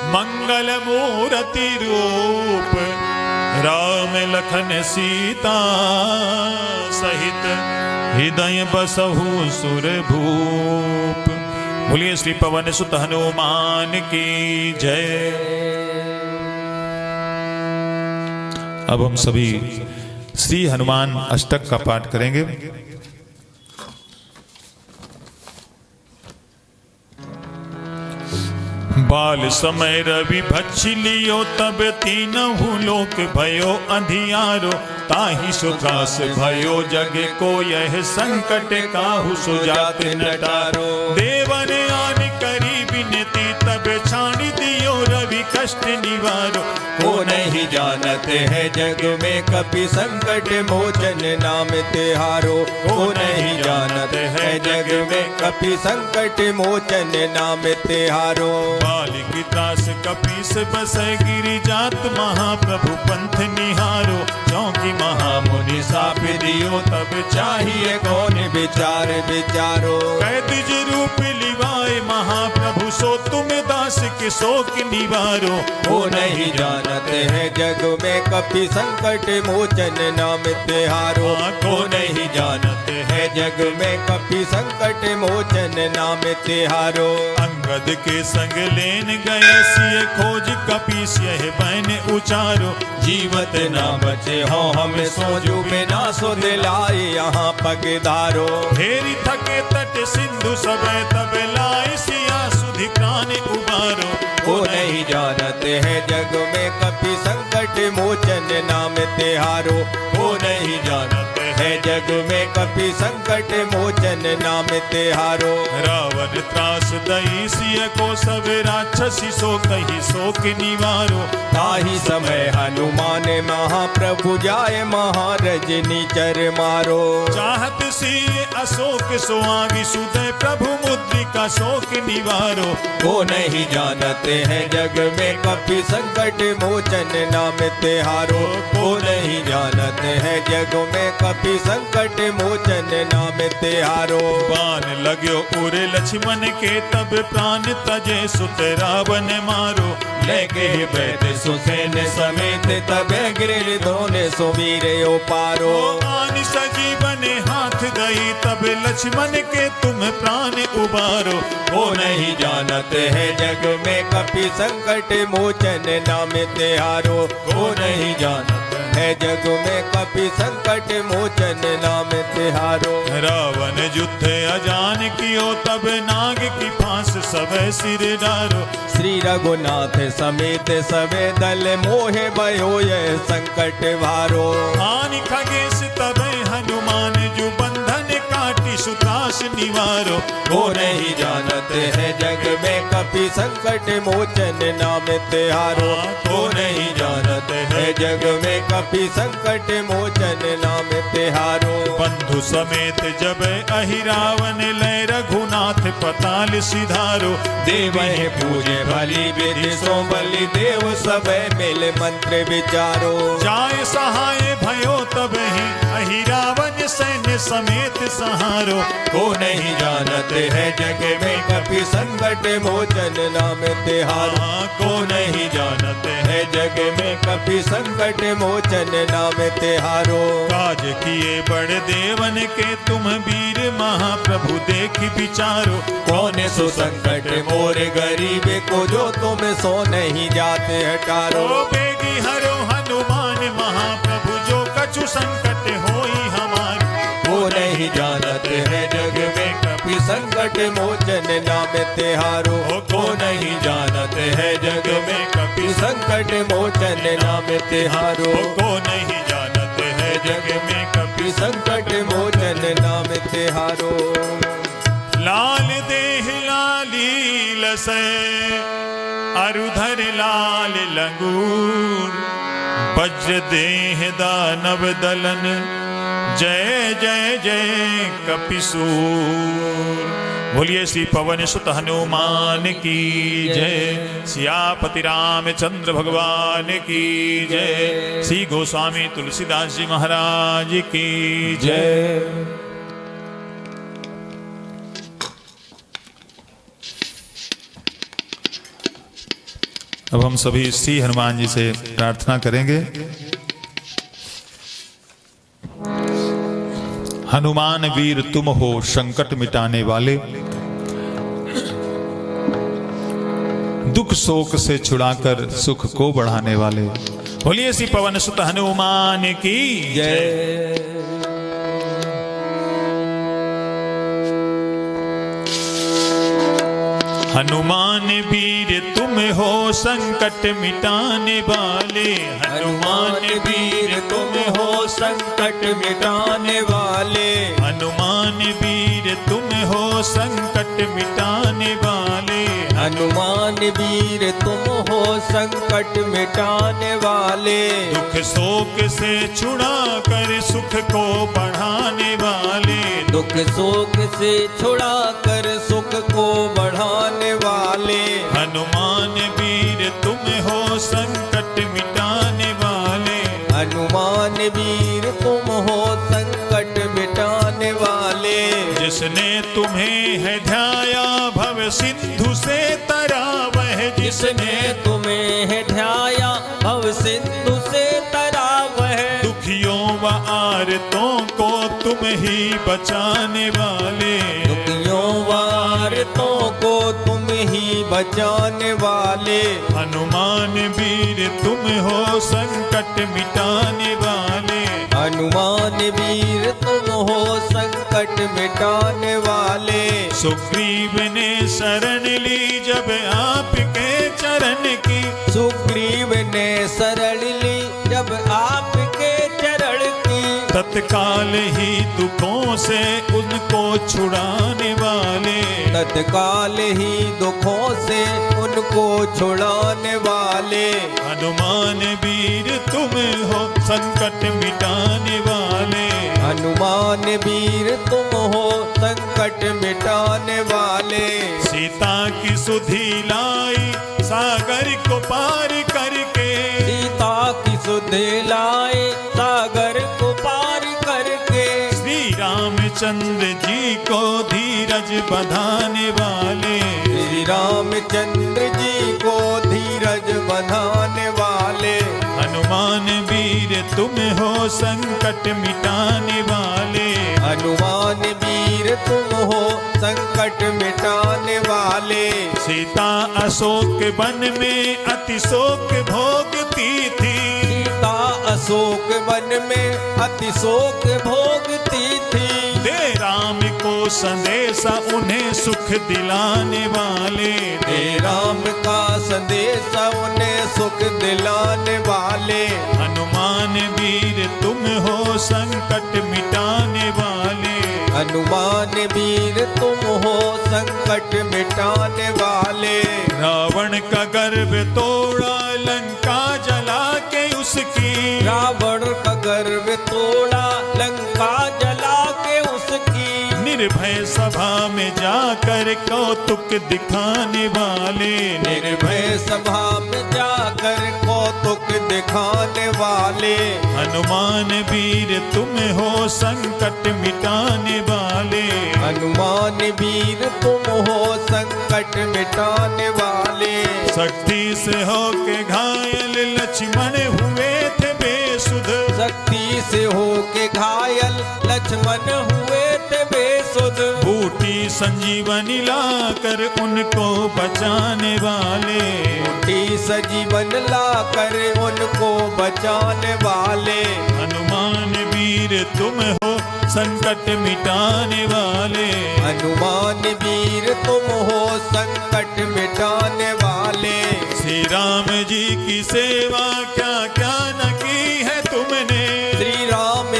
मंगल मूर्ति रूप। राम लखन सीता सहित, हृदय बसहु सुर भूप। बोलिए श्री पवन सुत हनुमान की जय। अब हम सभी श्री हनुमान अष्टक का पाठ करेंगे। बाल समय रवि भक्षि लियो, तब तीनहु लोक भयो अंधियारो। ताहि सुखास भयो जग को, यह संकट काहू सुजात नटारो। देवन आन करी विनती, तब छाणी दियो रवि कष्ट निवारो। को नहीं जानते है जग में कपि संकट मोचन नाम तिहारो। को नहीं जानते है जग में कपि संकट मोचन नाम तिहारो। बालिक त्रास कपीस बसै, गिरि जात महाप्रभु पंथ निहारो। चौकी महामुनि साप दियो तब चाहिए कौन विचार विचारो। कैद रूप लिवाए महाप्रभु, सो तुम दास के शोक निवारो। वो नहीं जानते हैं जग में कपि संकट मोचन नाम तिहारो। को नहीं जानते हैं जग में कपि संकट मोचन नाम तिहारो। अंगद के संग लेन गए, सिय खोज कपीस यह बैन उचारो। जीवत ना बचे हो हम सोजू में ना सो दिलाए यहाँ पगधारो। फेरी थके तट सिंधु सबे, तब लाई सिया सुधि प्राण उबारो। वो नहीं जानते हैं जग में कपि संकट मोचन नाम तिहारो। वो नहीं जानते हैं जग में कपि संकट मोचन नाम तिहारो। रावण त्रास दई, सिय को सब राक्षसी सो कही शोक निवारो। ताहि समय हनुमान महाप्रभु जाय, महारजनी चर मारो। चाहत सिय अशोक सुहागी, सुदय प्रभु मुद्रिका शोक निवारो। वो नहीं जानते हैं जग में कपि संकट मोचन नाम तिहारो। वो नहीं जानते हैं जग में कपि संकट मोचन नाम तिहारो। बाण लाग्यो उरे लक्ष्मण के, तब प्राण तजे सुत रावण मारो। लेके बैठ सुसेन समेत, तब गिर धोने सुवीर पारो। आन सजीवन हाथ गई, तब लक्ष्मण के तुम प्राण उबारो। वो नहीं जानते हैं जग में कपि संकट मोचन नाम तिहारो। वो नहीं जानते है जग में कपि संकट मोचन नाम तिहारो। रावण युद्ध अजान कियो, तब नाग की फांस सबे सिर डारो। श्री रघुनाथ समेत सबे दल, मोहे भयो यह संकट भारो। आन खगेश तब हनुमान, जो बंधन काटी सुत्रास निवारो। वो नहीं जानते हैं जग में कपि संकट मोचन नाम तिहारो। वो नहीं जानते हैं जग में कपि संकट मोचन नाम तिहारो। बंधु समेत जब अहिरावन, लय रघुनाथ पताल सिधारो। देव पूजे भली विधि सो बलि, देव सब मिल मंत्र विचारो। जाय सहाय भयो तब ही, अहिरावन सैन्य समेत सहारो। को नहीं जानते हैं जग में कपि संकट मोचन नाम तिहारो। को नहीं जानते हैं जग में कपि संकट मोचन नाम तिहारो। काज किए बड़े देवन के, तुम वीर महाप्रभु देख विचारो। कौन सो संकट मोर गरीब को, जो तुम सो नहीं जाते हटारो। ओ बेगी हरो हनुमान महाप्रभु, जो कछु संकट होई हमार। वो नहीं जानते हैं जग में कपि संकट मोचन नाम तिहारो। को नहीं जानते हैं जग में कपि संकट मोचन नाम तिहारो। को नहीं जानते हैं है जग में कपि संकट मोचन नाम तिहारो। लाल देह लाली लसै अरुधर लाल लंगूर, वज्र देह दानव दलन जय जय जय कपिसूर। बोलिए श्री पवन सुत हनुमान की जय, सियापति रामचंद्र भगवान की जय, श्री गोस्वामी तुलसीदास जी महाराज की जय। अब हम सभी श्री हनुमान जी से प्रार्थना करेंगे। हनुमान वीर तुम हो संकट मिटाने वाले, दुख शोक से छुड़ाकर सुख को बढ़ाने वाले। बोलिए श्री पवन सुत हनुमान की जय। हनुमान वीर तुम हो संकट मिटाने वाले, हनुमान वीर तुम हो संकट मिटाने वाले, हनुमान वीर तुम हो संकट मिटाने वाले, हनुमान वीर तुम हो संकट मिटाने वाले, दुख शोक से छुड़ा कर सुख को बढ़ाने वाले, दुख शोक से छुड़ा कर सुख को बढ़ाने वाले, हनुमान वीर तुम हो संकट मिटाने वाले, हनुमान वीर तुम हो संकट मिटाने वाले, जिसने तुम्हें है ध्याया भव सिंधु से तरा वह, जिसने तुम्हें है ध्याया भव सिंधु से तरा वह, दुखियों व आरतों को तुम ही बचाने वाले, दुखियों वारतों को तुम ही बचाने वाले, हनुमान वीर तुम हो संकट मिटाने वाले, हनुमान वीर तुम हो संकट मिटाने वाले, सुग्रीव ने शरण ली जब आपके चरण की, सुग्रीव ने शरण ली जब आपके चरण की, तत्काल ही दुखों से उनको छुड़ाने वाले, तत्काल ही दुखों से उनको छुड़ाने वाले, हनुमान वीर तुम हो संकट मिटाने वाले, हनुमान वीर तुम हो संकट मिटाने वाले, सीता की सुधि लाई सागर को पार करके, सीता की सुधि लाए सागर को पार करके, श्री रामचंद्र जी को धीरज बंधाने वाले, श्री रामचंद्र जी को धीरज बंधाने वाले, हनुमान वीर तुम हो संकट मिटाने वाले, हनुमान वीर तुम हो संकट मिटाने वाले, सीता अशोक वन में अति शोक भोगती थी, सीता अशोक वन में अति शोक भोगती थी, दे राम को संदेशा उन्हें सुख दिलाने वाले, दे राम का संदेशा उन्हें सुख दिलाने वाले, हनुमान वीर तुम हो संकट मिटाने वाले, हनुमान वीर तुम हो संकट मिटाने वाले, रावण का गर्व तोड़ा लंका जला के उसकी, रावण का गर्व तोड़ा लंका जला के उसकी, निर्भय सभा में जाकर कौतुक दिखाने वाले, निर्भय सभा में जाकर कौतुक दिखाने वाले, हनुमान वीर तुम हो संकट मिटाने वाले, हनुमान वीर तुम हो संकट मिटाने वाले, शक्ति से होके घायल लक्ष्मण हुए थे बेसुध, शक्ति से होके घायल लक्ष्मण हुए थे बेसुध, बूटी संजीवनी लाकर उनको बचाने वाले, बूटी सजीवन लाकर उनको बचाने वाले, हनुमान वीर तुम हो संकट मिटाने वाले, हनुमान वीर तुम हो संकट मिटाने वाले, श्री राम जी की सेवा क्या क्या न की है तुमने, श्री राम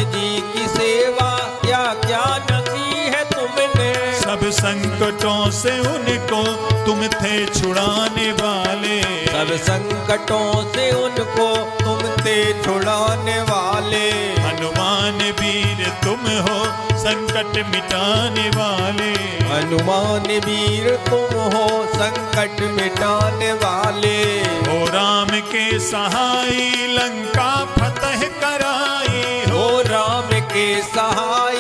संकटों से उनको तुम थे छुड़ाने वाले। सब संकटों से उनको तुम थे छुड़ाने वाले। हनुमान वीर तुम हो संकट मिटाने वाले। हनुमान वीर तुम हो संकट मिटाने वाले। हो राम के सहाय लंका फतह कराई। हो राम के सहाय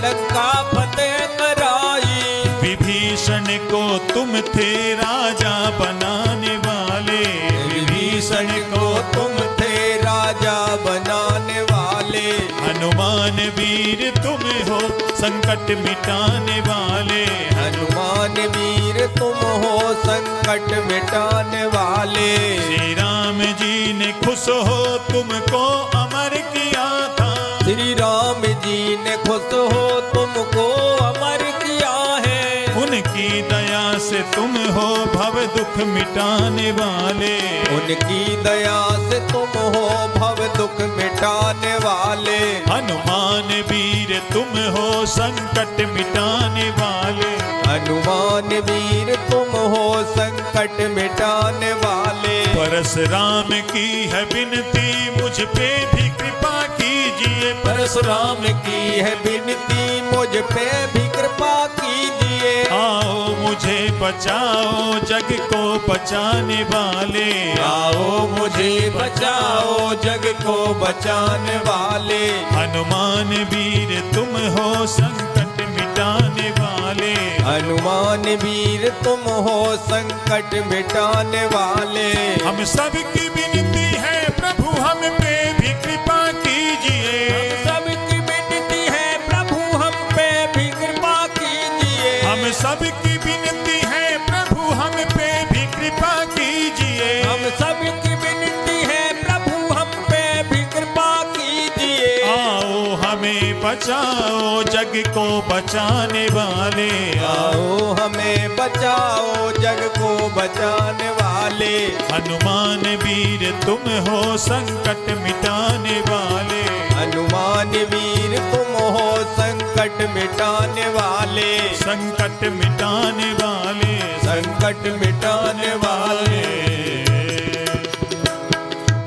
लंका फतेह कराई। विभीषण को तुम थे राजा बनाने वाले। विभीषण को तुम थे राजा बनाने वाले। हनुमान वीर तुम हो संकट मिटाने वाले। हनुमान वीर तुम हो संकट मिटाने वाले। श्री राम जी ने खुश हो तुमको अमर किया था। श्री राम जी ने खुश हो तुमको अमर किया है। उनकी दया से तुम हो भव दुख मिटाने वाले। उनकी दया से तुम हो भव दुख मिटाने वाले। हनुमान वीर तुम हो संकट मिटाने वाले। हनुमान वीर तुम हो संकट मिटाने वाले। परशुराम की है विनती मुझ पे भी कृपा कीजिए। परशुराम की है विनती मुझ पे भी कृपा कीजिए। आओ मुझे बचाओ जग को बचाने वाले। आओ मुझे बचाओ जग को बचाने वाले। हनुमान वीर तुम हो संकट मिटाने वाले। हनुमान वीर तुम हो संकट मिटाने वाले। हम सबकी विनती है प्रभु हम पे भी कृपा कीजिए। हम सबकी विनती है प्रभु हम पे भी कृपा कीजिए। हम सबकी विनती है प्रभु हम पे भी कृपा कीजिए। हम सबकी विनती है प्रभु हम पे भी कृपा कीजिए। आओ हमें बचाओ जग को बचाने वाले। आओ हमें बचाओ जग को बचाने वाले। हनुमान वीर तुम हो संकट मिटाने वाले। हनुमान वीर तुम हो संकट मिटाने वाले। संकट मिटाने वाले। संकट मिटाने वाले।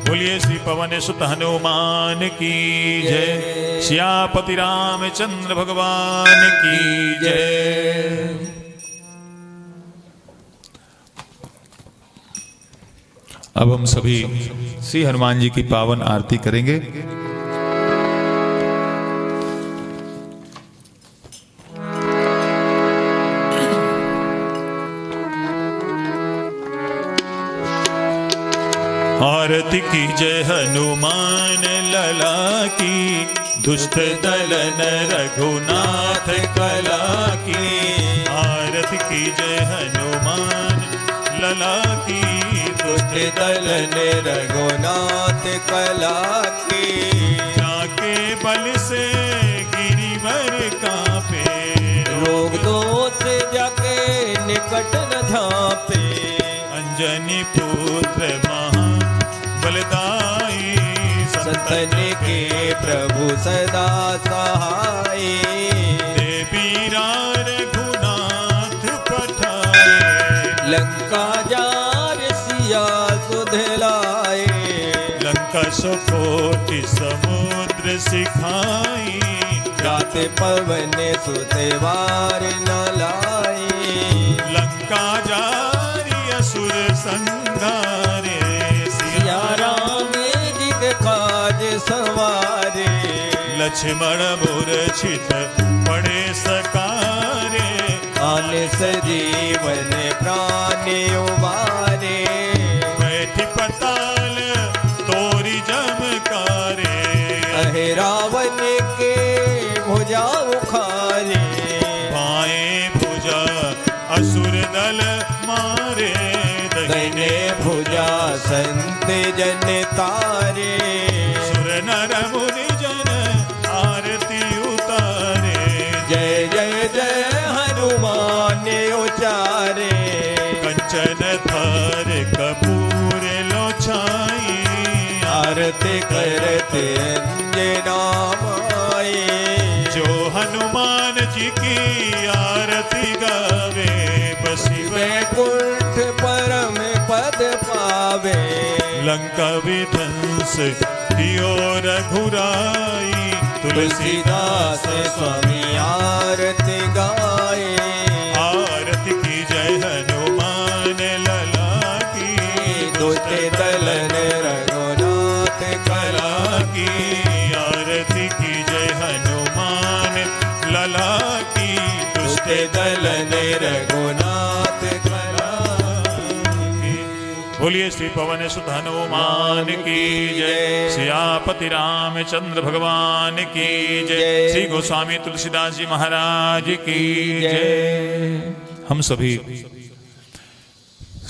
बोलिए श्री पवन सुत हनुमान की जय। सियापति रामचंद्र भगवान की जय। अब हम सभी श्री हनुमान जी की पावन आरती करेंगे। आरती की जय हनुमान लला की। दुष्ट दलन रघुनाथ कला की। आरती की जय हनुमान लला की। दुष्ट दलन रघुनाथ कला की। जाके बल से गिरिवर कांपे। रोग दोष जाके निकट न झांपे। अंजनी पुत्र महा बलदाई। संतन के प्रभु सदा सहाय। देवीरा रघुनाथ पठाए। लंका जार सिया सुधलाए। लंका सुकोटि समुद्र सिखाई। गाते पवन सुतेवार न लाए। लंका जारी असुर संघारे। सिया राम जित काज सवारे। लक्ष्मण मूर्छित पड़े सकारे। आन सजीवन प्राण उबारे। बैठी पताल तोरी जमकारे। अहे रावण के भुजा उखारे। बाएं भुजा असुर दल मारे। दाहिने भुजा संत जन तारे। सुर नर मुनि जन आरती उतारे। जय जय जय हनुमान उचारे। कंचन थार कपूर लो छाई। आरती करते अंजना माई। जो हनुमान जी की आरती गा लंका विध्वंस कियो रघुराई। तुलसीदास स्वामी आरती गाए। आरती की जय हनुमान लला की। दुष्ट दलन रघुनाथ कला की। आरती की जय हनुमान लला की। दुष्ट दलन रघुनाथ कला की। बोलिए श्री पवन सुत हनुमान की जय। सियापति रामचंद्र भगवान की जय। श्री गोस्वामी तुलसीदास जी महाराज की जय। हम सभी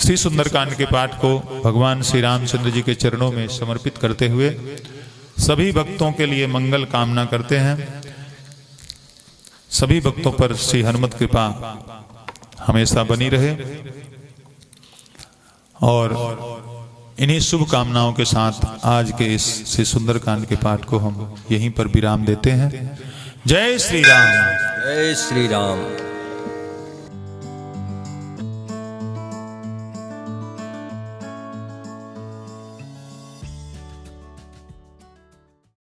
श्री सुंदरकांड के पाठ को भगवान श्री रामचंद्र जी के चरणों में समर्पित करते हुए सभी भक्तों के लिए मंगल कामना करते हैं। सभी भक्तों पर श्री हनुमत कृपा हमेशा बनी रहे और इन्हीं शुभ कामनाओं के साथ आज के इस श्री सुंदरकांड के पाठ को हम यहीं पर विराम देते हैं। जय श्री राम। जय श्री राम।